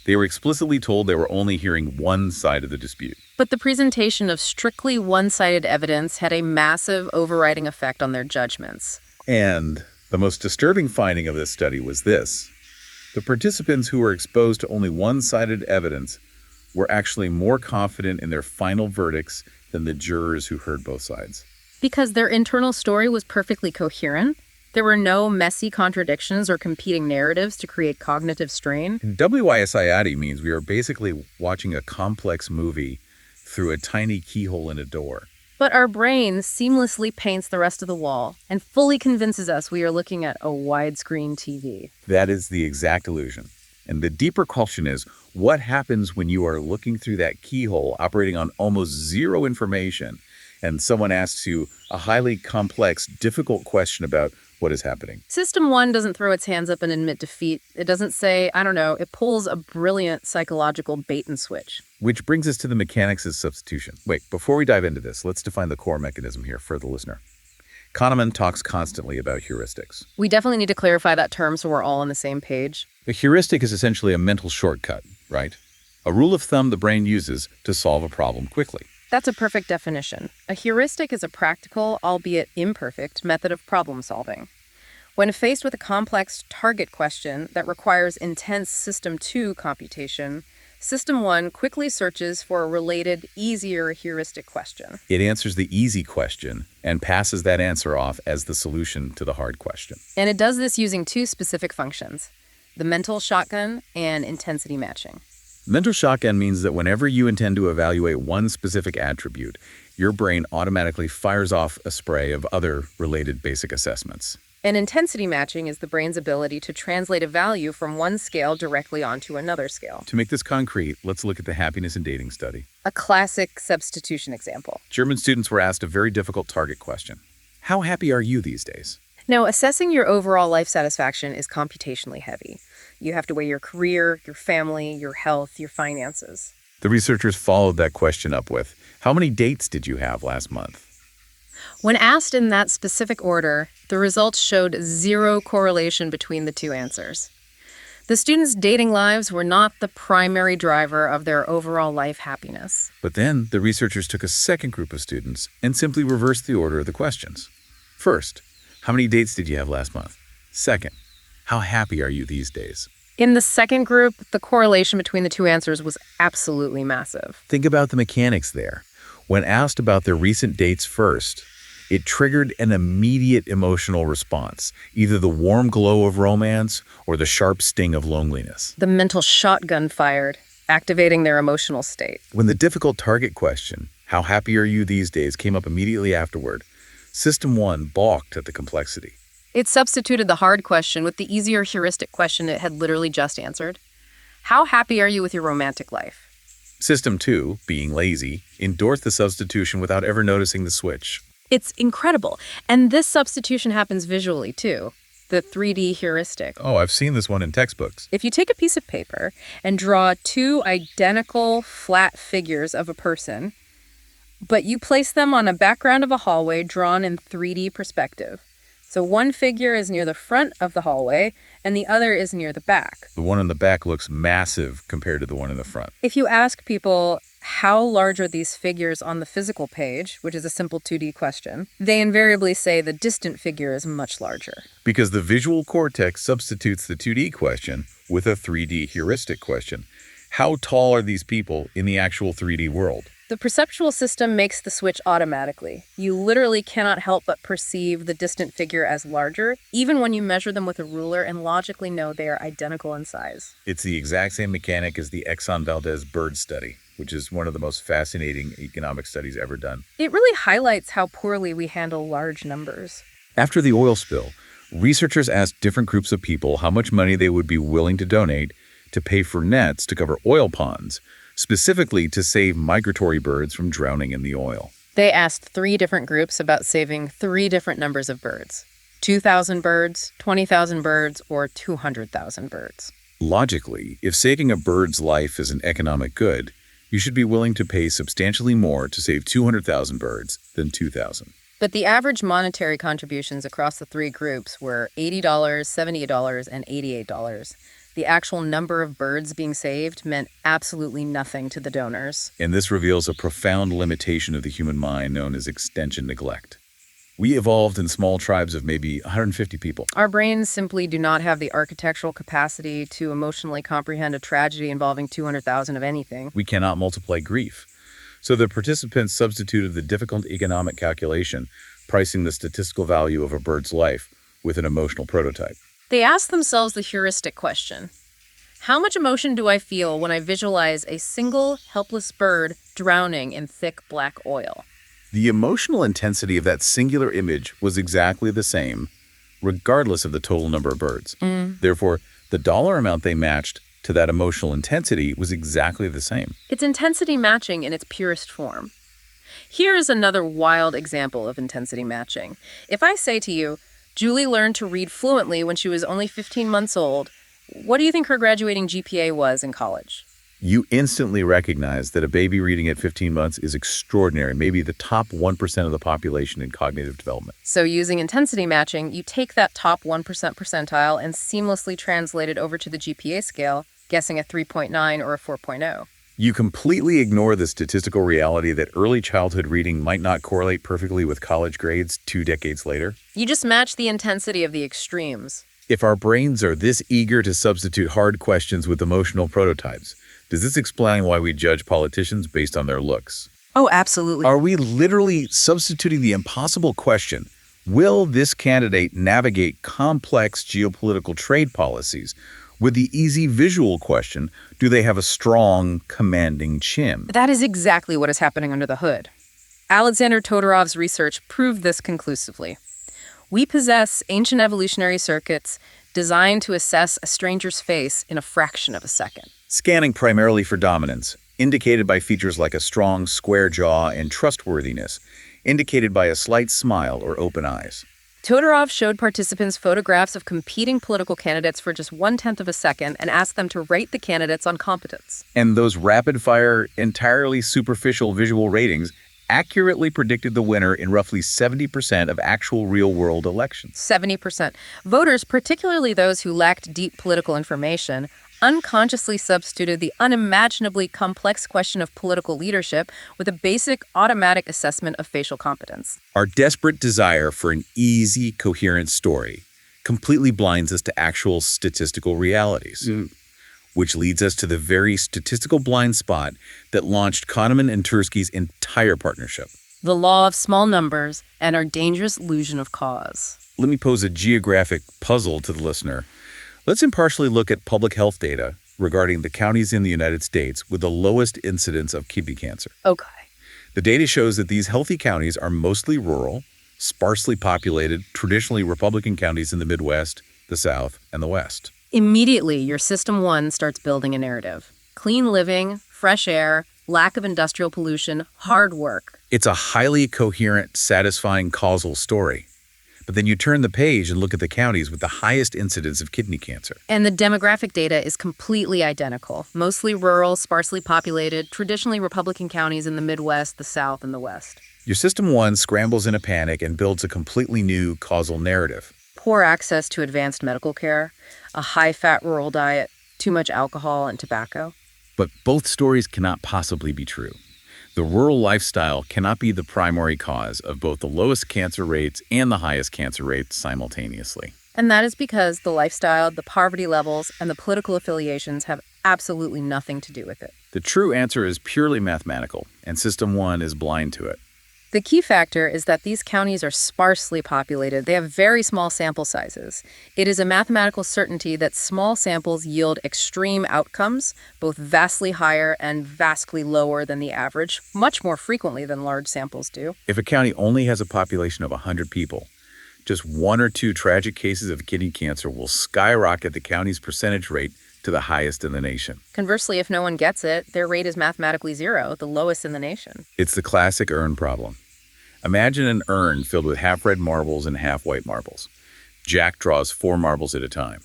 They were explicitly told they were only hearing one side of the dispute. But the presentation of strictly one-sided evidence had a massive overriding effect on their judgments. And the most disturbing finding of this study was this. The participants who were exposed to only one-sided evidence were actually more confident in their final verdicts than the jurors who heard both sides. Because their internal story was perfectly coherent, there were no messy contradictions or competing narratives to create cognitive strain. WYSIOD means we are basically watching a complex movie through a tiny keyhole in a door. But our brain seamlessly paints the rest of the wall and fully convinces us we are looking at a widescreen TV. That is the exact illusion. And the deeper question is, what happens when you are looking through that keyhole, operating on almost zero information, and someone asks you a highly complex, difficult question about what is happening? System 1 doesn't throw its hands up and admit defeat. It doesn't say, I don't know, it pulls a brilliant psychological bait and switch. Which brings us to the mechanics of substitution. Wait, before we dive into this, let's define the core mechanism here for the listener. Kahneman talks constantly about heuristics. We definitely need to clarify that term so we're all on the same page. A heuristic is essentially a mental shortcut, right? A rule of thumb the brain uses to solve a problem quickly. That's a perfect definition. A heuristic is a practical, albeit imperfect, method of problem solving. When faced with a complex target question that requires intense System 2 computation, System 1 quickly searches for a related, easier heuristic question. It answers the easy question and passes that answer off as the solution to the hard question. And it does this using two specific functions, the mental shotgun and intensity matching. Mental shotgun means that whenever you intend to evaluate one specific attribute, your brain automatically fires off a spray of other related basic assessments. And intensity matching is the brain's ability to translate a value from one scale directly onto another scale. To make this concrete, let's look at the happiness and dating study. A classic substitution example. German students were asked a very difficult target question. How happy are you these days? Now, assessing your overall life satisfaction is computationally heavy. You have to weigh your career, your family, your health, your finances. The researchers followed that question up with, how many dates did you have last month? When asked in that specific order, the results showed zero correlation between the two answers. The students' dating lives were not the primary driver of their overall life happiness. But then the researchers took a second group of students and simply reversed the order of the questions. First, how many dates did you have last month? Second, how happy are you these days? In the second group, the correlation between the two answers was absolutely massive. Think about the mechanics there. When asked about their recent dates first, it triggered an immediate emotional response, either the warm glow of romance or the sharp sting of loneliness. The mental shotgun fired, activating their emotional state. When the difficult target question, how happy are you these days, came up immediately afterward, System 1 balked at the complexity. It substituted the hard question with the easier heuristic question it had literally just answered. How happy are you with your romantic life? System 2, being lazy, endorsed the substitution without ever noticing the switch. It's incredible. And this substitution happens visually, too. The 3D heuristic. Oh, I've seen this one in textbooks. If you take a piece of paper and draw two identical flat figures of a person, but you place them on a background of a hallway drawn in 3D perspective. So one figure is near the front of the hallway, and the other is near the back. The one in the back looks massive compared to the one in the front. If you ask people, how large are these figures on the physical page, which is a simple 2D question, they invariably say the distant figure is much larger. Because the visual cortex substitutes the 2D question with a 3D heuristic question. How tall are these people in the actual 3D world? The perceptual system makes the switch automatically. You literally cannot help but perceive the distant figure as larger, even when you measure them with a ruler and logically know they are identical in size. It's the exact same mechanic as the Exxon Valdez bird study, which is one of the most fascinating economic studies ever done. It really highlights how poorly we handle large numbers. After the oil spill, researchers asked different groups of people how much money they would be willing to donate to pay for nets to cover oil ponds, specifically to save migratory birds from drowning in the oil. They asked 3 different groups about saving 3 different numbers of birds. 2,000 birds, 20,000 birds, or 200,000 birds. Logically, if saving a bird's life is an economic good, you should be willing to pay substantially more to save 200,000 birds than 2,000. But the average monetary contributions across the 3 groups were $80, $78, and $88. The actual number of birds being saved meant absolutely nothing to the donors. And this reveals a profound limitation of the human mind known as extension neglect. We evolved in small tribes of maybe 150 people. Our brains simply do not have the architectural capacity to emotionally comprehend a tragedy involving 200,000 of anything. We cannot multiply grief. So the participants substituted the difficult economic calculation, pricing the statistical value of a bird's life, with an emotional prototype. They asked themselves the heuristic question. How much emotion do I feel when I visualize a single helpless bird drowning in thick black oil? The emotional intensity of that singular image was exactly the same, regardless of the total number of birds. Therefore, the dollar amount they matched to that emotional intensity was exactly the same. It's intensity matching in its purest form. Here is another wild example of intensity matching. If I say to you, Julie learned to read fluently when she was only 15 months old, what do you think her graduating GPA was in college? You instantly recognize that a baby reading at 15 months is extraordinary, maybe the top 1% of the population in cognitive development. So using intensity matching, you take that top 1% percentile and seamlessly translate it over to the GPA scale, guessing a 3.9 or a 4.0. You completely ignore the statistical reality that early childhood reading might not correlate perfectly with college grades 2 decades later. You just match the intensity of the extremes. If our brains are this eager to substitute hard questions with emotional prototypes, does this explain why we judge politicians based on their looks? Oh, absolutely. Are we literally substituting the impossible question, will this candidate navigate complex geopolitical trade policies, with the easy visual question, do they have a strong, commanding chin? That is exactly what is happening under the hood. Alexander Todorov's research proved this conclusively. We possess ancient evolutionary circuits designed to assess a stranger's face in a fraction of a second. Scanning primarily for dominance, indicated by features like a strong, square jaw and trustworthiness, indicated by a slight smile or open eyes. Todorov showed participants photographs of competing political candidates for just 1/10 of a second and asked them to rate the candidates on competence. And those rapid-fire, entirely superficial visual ratings accurately predicted the winner in roughly 70% of actual real-world elections. 70%. Voters, particularly those who lacked deep political information, unconsciously substituted the unimaginably complex question of political leadership with a basic automatic assessment of facial competence. Our desperate desire for an easy, coherent story completely blinds us to actual statistical realities, which leads us to the very statistical blind spot that launched Kahneman and Tversky's entire partnership. The law of small numbers and our dangerous illusion of cause. Let me pose a geographic puzzle to the listener. Let's impartially look at public health data regarding the counties in the United States with the lowest incidence of kidney cancer. Okay. The data shows that these healthy counties are mostly rural, sparsely populated, traditionally Republican counties in the Midwest, the South, and the West. Immediately, your System 1 starts building a narrative. Clean living, fresh air, lack of industrial pollution, hard work. It's a highly coherent, satisfying causal story. But then you turn the page and look at the counties with the highest incidence of kidney cancer. And the demographic data is completely identical. Mostly rural, sparsely populated, traditionally Republican counties in the Midwest, the South, and the West. Your System 1 scrambles in a panic and builds a completely new causal narrative. Poor access to advanced medical care, a high-fat rural diet, too much alcohol and tobacco. But both stories cannot possibly be true. The rural lifestyle cannot be the primary cause of both the lowest cancer rates and the highest cancer rates simultaneously. And that is because the lifestyle, the poverty levels, and the political affiliations have absolutely nothing to do with it. The true answer is purely mathematical, and System 1 is blind to it. The key factor is that these counties are sparsely populated. They have very small sample sizes. It is a mathematical certainty that small samples yield extreme outcomes, both vastly higher and vastly lower than the average, much more frequently than large samples do. If a county only has a population of 100 people, just 1 or 2 tragic cases of kidney cancer will skyrocket the county's percentage rate to the highest in the nation. Conversely, if no one gets it, their rate is mathematically zero, the lowest in the nation. It's the classic urn problem. Imagine an urn filled with half red marbles and half white marbles. Jack draws 4 marbles at a time.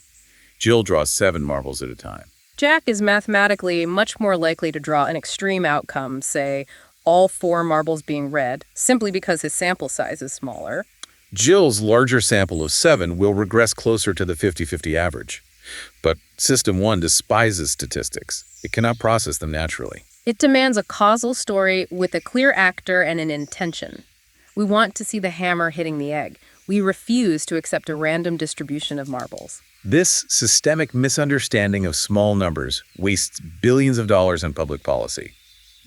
Jill draws 7 marbles at a time. Jack is mathematically much more likely to draw an extreme outcome, say, all 4 marbles being red, simply because his sample size is smaller. Jill's larger sample of 7 will regress closer to the 50-50 average. But System 1 despises statistics. It cannot process them naturally. It demands a causal story with a clear actor and an intention. We want to see the hammer hitting the egg. We refuse to accept a random distribution of marbles. This systemic misunderstanding of small numbers wastes billions of dollars in public policy.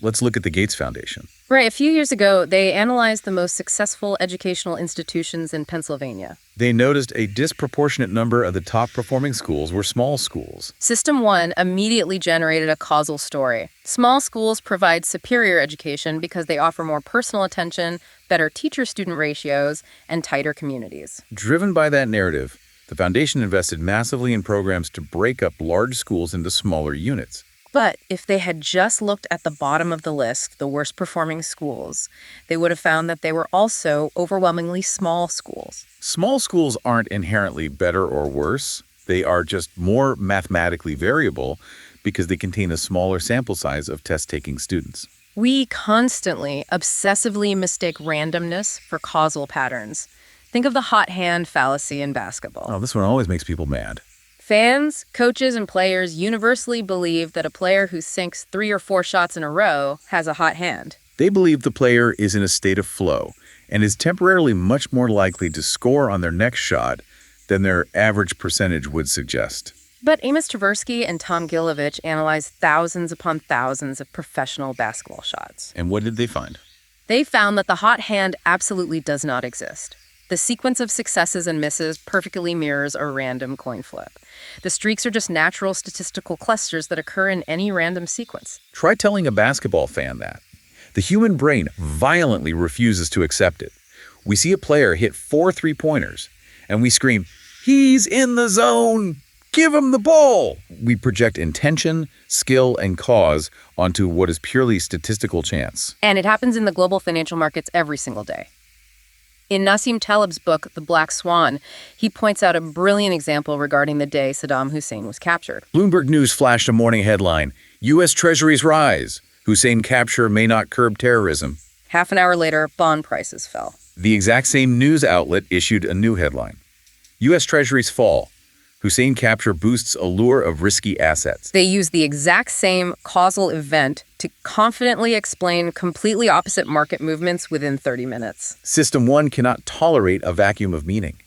Let's look at the Gates Foundation. Right, a few years ago, they analyzed the most successful educational institutions in Pennsylvania. They noticed a disproportionate number of the top-performing schools were small schools. System 1 immediately generated a causal story. Small schools provide superior education because they offer more personal attention, better teacher-student ratios, and tighter communities. Driven by that narrative, The foundation invested massively in programs to break up large schools into smaller units. But if they had just looked at the bottom of the list, the worst performing schools, they would have found that they were also overwhelmingly small schools. Small schools aren't inherently better or worse. They are just more mathematically variable because they contain a smaller sample size of test-taking students. We constantly, obsessively mistake randomness for causal patterns. Think of the hot hand fallacy in basketball. Oh, this one always makes people mad. Fans, coaches, and players universally believe that a player who sinks 3 or 4 shots in a row has a hot hand. They believe the player is in a state of flow and is temporarily much more likely to score on their next shot than their average percentage would suggest. But Amos Tversky and Tom Gilovich analyzed thousands upon thousands of professional basketball shots. And what did they find? They found that the hot hand absolutely does not exist. The sequence of successes and misses perfectly mirrors a random coin flip. The streaks are just natural statistical clusters that occur in any random sequence. Try telling a basketball fan that. The human brain violently refuses to accept it. We see a player hit 4 3-pointers, and we scream, "He's in the zone! Give him the ball!" We project intention, skill, and cause onto what is purely statistical chance. And it happens in the global financial markets every single day. In Nassim Taleb's book, The Black Swan, he points out a brilliant example regarding the day Saddam Hussein was captured. Bloomberg News flashed a morning headline, "U.S. Treasuries rise. Hussein capture may not curb terrorism." Half an hour later, bond prices fell. The exact same news outlet issued a new headline, "U.S. Treasuries fall. Hussein capture boosts allure of risky assets." They use the exact same causal event to confidently explain completely opposite market movements within 30 minutes. System 1 cannot tolerate a vacuum of meaning.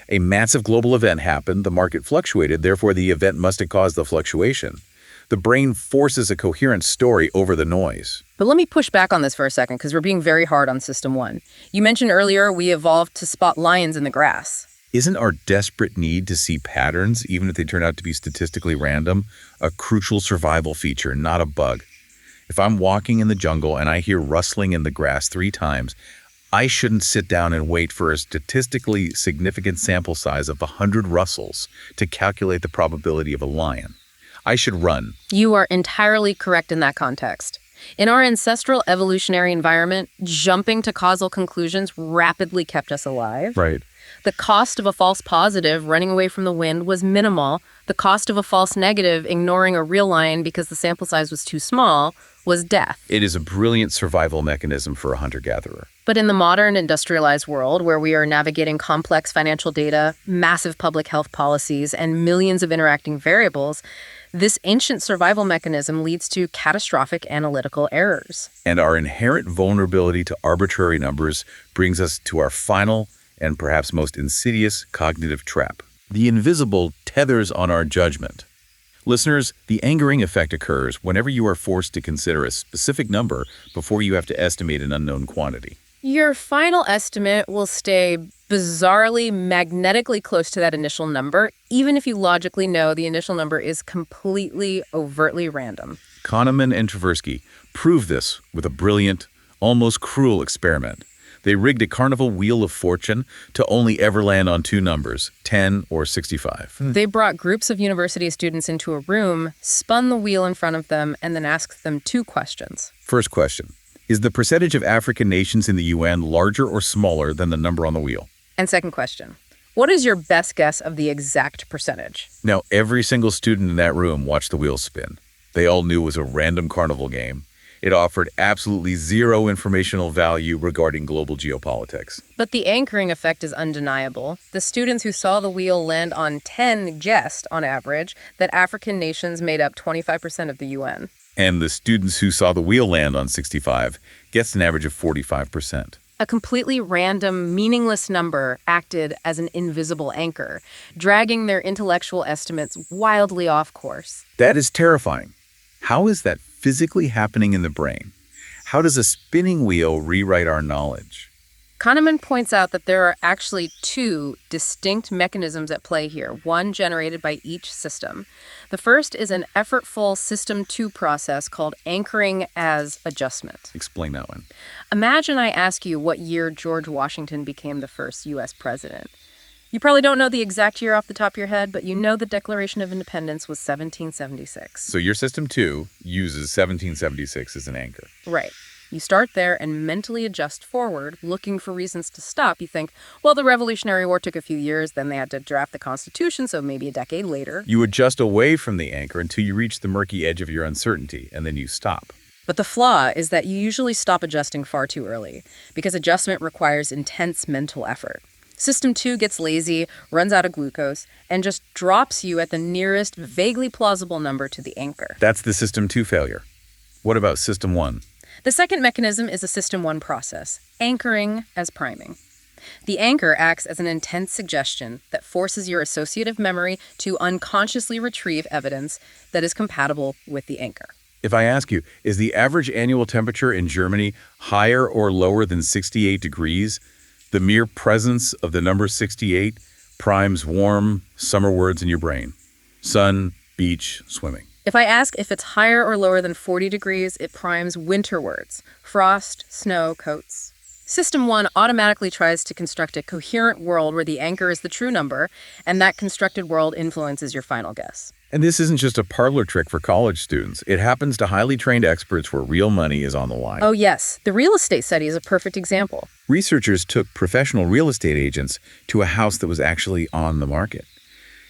A massive global event happened, the market fluctuated, therefore the event must have caused the fluctuation. The brain forces a coherent story over the noise. But let me push back on this for a second, because we're being very hard on System 1. You mentioned earlier we evolved to spot lions in the grass. Isn't our desperate need to see patterns, even if they turn out to be statistically random, a crucial survival feature, not a bug? If I'm walking in the jungle and I hear rustling in the grass 3 times, I shouldn't sit down and wait for a statistically significant sample size of 100 rustles to calculate the probability of a lion. I should run. You are entirely correct in that context. In our ancestral evolutionary environment, jumping to causal conclusions rapidly kept us alive. Right. The cost of a false positive, running away from the wind, was minimal. The cost of a false negative, ignoring a real lion because the sample size was too small, was death. It is a brilliant survival mechanism for a hunter-gatherer. But in the modern industrialized world, where we are navigating complex financial data, massive public health policies, and millions of interacting variables, this ancient survival mechanism leads to catastrophic analytical errors. And our inherent vulnerability to arbitrary numbers brings us to our final and perhaps most insidious cognitive trap. The invisible tethers on our judgment. Listeners, the angering effect occurs whenever you are forced to consider a specific number before you have to estimate an unknown quantity. Your final estimate will stay bizarrely, magnetically close to that initial number, even if you logically know the initial number is completely, overtly random. Kahneman and Tversky proved this with a brilliant, almost cruel experiment. They rigged a carnival wheel of fortune to only ever land on 2 numbers, 10 or 65. They brought groups of university students into a room, spun the wheel in front of them, and then asked them 2 questions. First question, is the percentage of African nations in the UN larger or smaller than the number on the wheel? And second question, what is your best guess of the exact percentage? Now, every single student in that room watched the wheel spin. They all knew it was a random carnival game. It offered absolutely zero informational value regarding global geopolitics. But the anchoring effect is undeniable. The students who saw the wheel land on 10 guessed, on average, that African nations made up 25% of the UN. And the students who saw the wheel land on 65 guessed an average of 45%. A completely random, meaningless number acted as an invisible anchor, dragging their intellectual estimates wildly off course. That is terrifying. How is that physically happening in the brain? How does a spinning wheel rewrite our knowledge? Kahneman points out that there are actually 2 distinct mechanisms at play here, one generated by each system. The first is an effortful System 2 process called anchoring as adjustment. Explain that one. Imagine I ask you what year George Washington became the first U.S. president. You probably don't know the exact year off the top of your head, but you know the Declaration of Independence was 1776. So your System 2 uses 1776 as an anchor. Right. You start there and mentally adjust forward, looking for reasons to stop. You think, well, the Revolutionary War took a few years, then they had to draft the Constitution, so maybe a decade later. You adjust away from the anchor until you reach the murky edge of your uncertainty, and then you stop. But the flaw is that you usually stop adjusting far too early, because adjustment requires intense mental effort. System 2 gets lazy, runs out of glucose, and just drops you at the nearest vaguely plausible number to the anchor. That's the System 2 failure. What about System 1? The second mechanism is a System 1 process, anchoring as priming. The anchor acts as an intense suggestion that forces your associative memory to unconsciously retrieve evidence that is compatible with the anchor. If I ask you, is the average annual temperature in Germany higher or lower than 68 degrees? The mere presence of the number 68 primes warm summer words in your brain. Sun, beach, swimming. If I ask if it's higher or lower than 40 degrees, it primes winter words: frost, snow, coats. System 1 automatically tries to construct a coherent world where the anchor is the true number, and that constructed world influences your final guess. And this isn't just a parlor trick for college students. It happens to highly trained experts where real money is on the line. Oh yes, the real estate study is a perfect example. Researchers took professional real estate agents to a house that was actually on the market.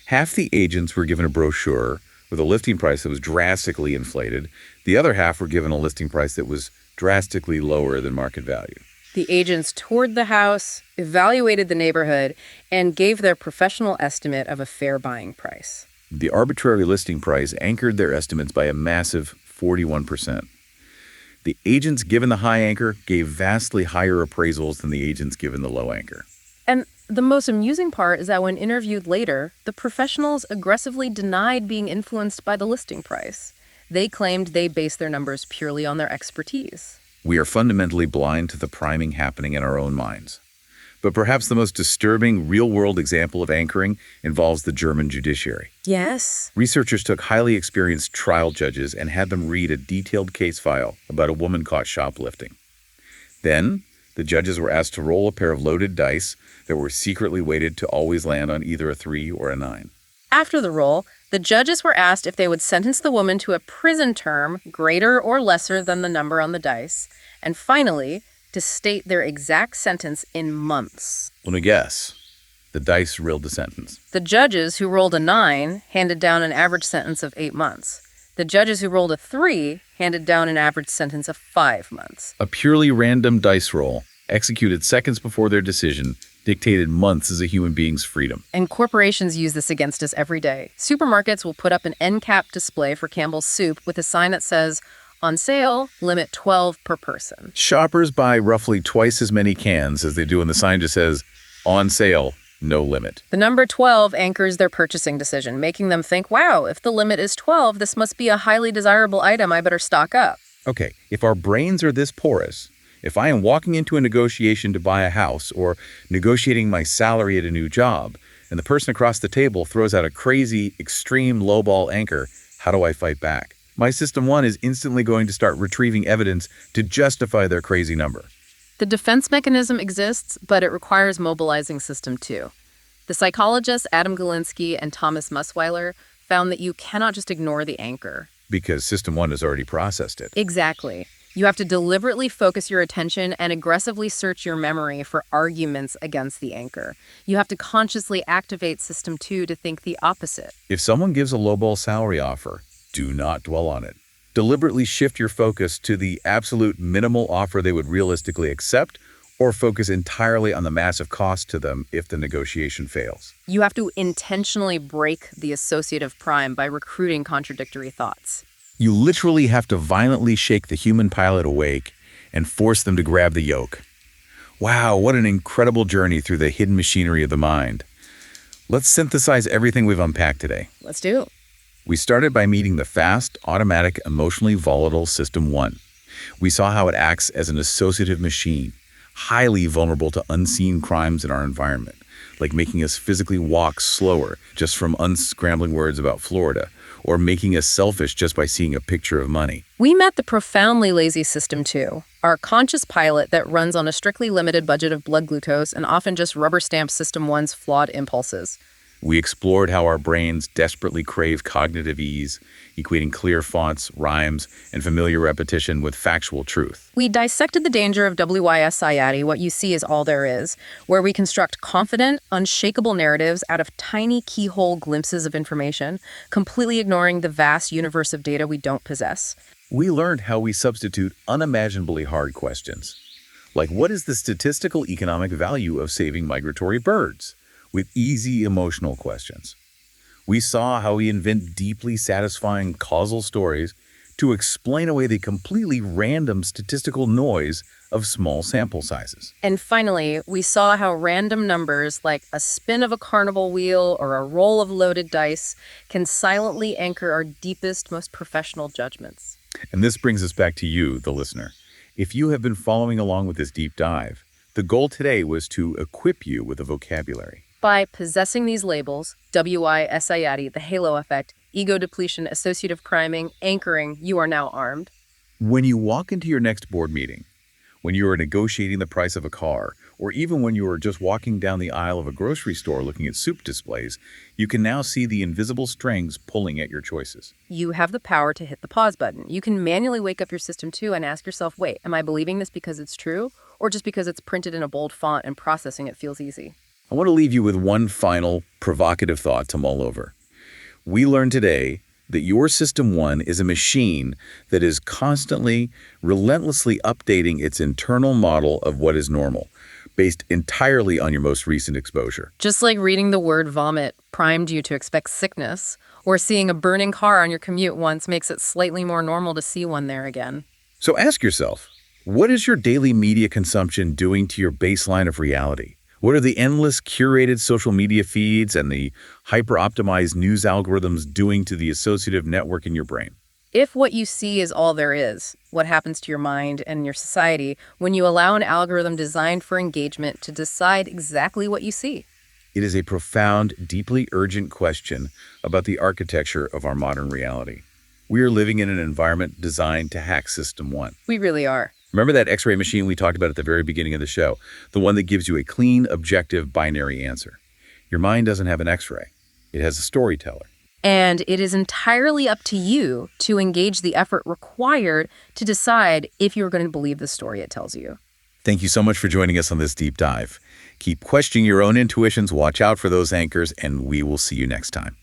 Half the agents were given a brochure with a listing price that was drastically inflated. The other half were given a listing price that was drastically lower than market value. The agents toured the house, evaluated the neighborhood, and gave their professional estimate of a fair buying price. The arbitrary listing price anchored their estimates by a massive 41%. The agents given the high anchor gave vastly higher appraisals than the agents given the low anchor. And the most amusing part is that when interviewed later, the professionals aggressively denied being influenced by the listing price. They claimed they based their numbers purely on their expertise. We are fundamentally blind to the priming happening in our own minds. But perhaps the most disturbing real-world example of anchoring involves the German judiciary. Yes. Researchers took highly experienced trial judges and had them read a detailed case file about a woman caught shoplifting. Then, the judges were asked to roll a pair of loaded dice that were secretly weighted to always land on either a 3 or a 9. After the roll, the judges were asked if they would sentence the woman to a prison term greater or lesser than the number on the dice, and finally, to state their exact sentence in months. Let me guess. The dice ruled the sentence. The judges who rolled a 9 handed down an average sentence of 8 months. The judges who rolled a 3 handed down an average sentence of 5 months. A purely random dice roll, executed seconds before their decision, dictated months as a human being's freedom. And corporations use this against us every day. Supermarkets will put up an end cap display for Campbell's soup with a sign that says, "On sale, limit 12 per person." Shoppers buy roughly twice as many cans as they do when the sign just says, "On sale, no limit." The number 12 anchors their purchasing decision, making them think, wow, if the limit is 12, this must be a highly desirable item, I better stock up. Okay, if our brains are this porous, if I am walking into a negotiation to buy a house or negotiating my salary at a new job, and the person across the table throws out a crazy, extreme lowball anchor, how do I fight back? My System 1 is instantly going to start retrieving evidence to justify their crazy number. The defense mechanism exists, but it requires mobilizing System 2. The psychologists Adam Galinsky and Thomas Musweiler found that you cannot just ignore the anchor. Because System 1 has already processed it. Exactly. You have to deliberately focus your attention and aggressively search your memory for arguments against the anchor. You have to consciously activate System 2 to think the opposite. If someone gives a lowball salary offer, do not dwell on it. Deliberately shift your focus to the absolute minimal offer they would realistically accept, or focus entirely on the massive cost to them if the negotiation fails. You have to intentionally break the associative prime by recruiting contradictory thoughts. You literally have to violently shake the human pilot awake and force them to grab the yoke. Wow, what an incredible journey through the hidden machinery of the mind. Let's synthesize everything we've unpacked today. Let's do it. We started by meeting the fast, automatic, emotionally volatile System 1. We saw how it acts as an associative machine, highly vulnerable to unseen crimes in our environment, like making us physically walk slower just from unscrambling words about Florida, or making us selfish just by seeing a picture of money. We met the profoundly lazy System 2, our conscious pilot that runs on a strictly limited budget of blood glucose and often just rubber stamps System 1's flawed impulses. We explored how our brains desperately crave cognitive ease, equating clear fonts, rhymes, and familiar repetition with factual truth. We dissected the danger of WYS what you see is all there is, where we construct confident, unshakable narratives out of tiny keyhole glimpses of information, completely ignoring the vast universe of data we don't possess. We learned how we substitute unimaginably hard questions, like what is the statistical economic value of saving migratory birds, with easy emotional questions. We saw how we invent deeply satisfying causal stories to explain away the completely random statistical noise of small sample sizes. And finally, we saw how random numbers like a spin of a carnival wheel or a roll of loaded dice can silently anchor our deepest, most professional judgments. And this brings us back to you, the listener. If you have been following along with this deep dive, the goal today was to equip you with a vocabulary. By possessing these labels, WISIATI, the halo effect, ego depletion, associative priming, anchoring, you are now armed. When you walk into your next board meeting, when you are negotiating the price of a car, or even when you are just walking down the aisle of a grocery store looking at soup displays, you can now see the invisible strings pulling at your choices. You have the power to hit the pause button. You can manually wake up your System 2 and ask yourself, wait, am I believing this because it's true, or just because it's printed in a bold font and processing it feels easy? I want to leave you with one final provocative thought to mull over. We learned today that your System 1 is a machine that is constantly, relentlessly updating its internal model of what is normal, based entirely on your most recent exposure. Just like reading the word vomit primed you to expect sickness, or seeing a burning car on your commute once makes it slightly more normal to see one there again. So ask yourself, what is your daily media consumption doing to your baseline of reality? What are the endless curated social media feeds and the hyper-optimized news algorithms doing to the associative network in your brain? If what you see is all there is, what happens to your mind and your society when you allow an algorithm designed for engagement to decide exactly what you see? It is a profound, deeply urgent question about the architecture of our modern reality. We are living in an environment designed to hack System 1. We really are. Remember that X-ray machine we talked about at the very beginning of the show? The one that gives you a clean, objective, binary answer. Your mind doesn't have an X-ray. It has a storyteller. And it is entirely up to you to engage the effort required to decide if you're going to believe the story it tells you. Thank you so much for joining us on this deep dive. Keep questioning your own intuitions, watch out for those anchors, and we will see you next time.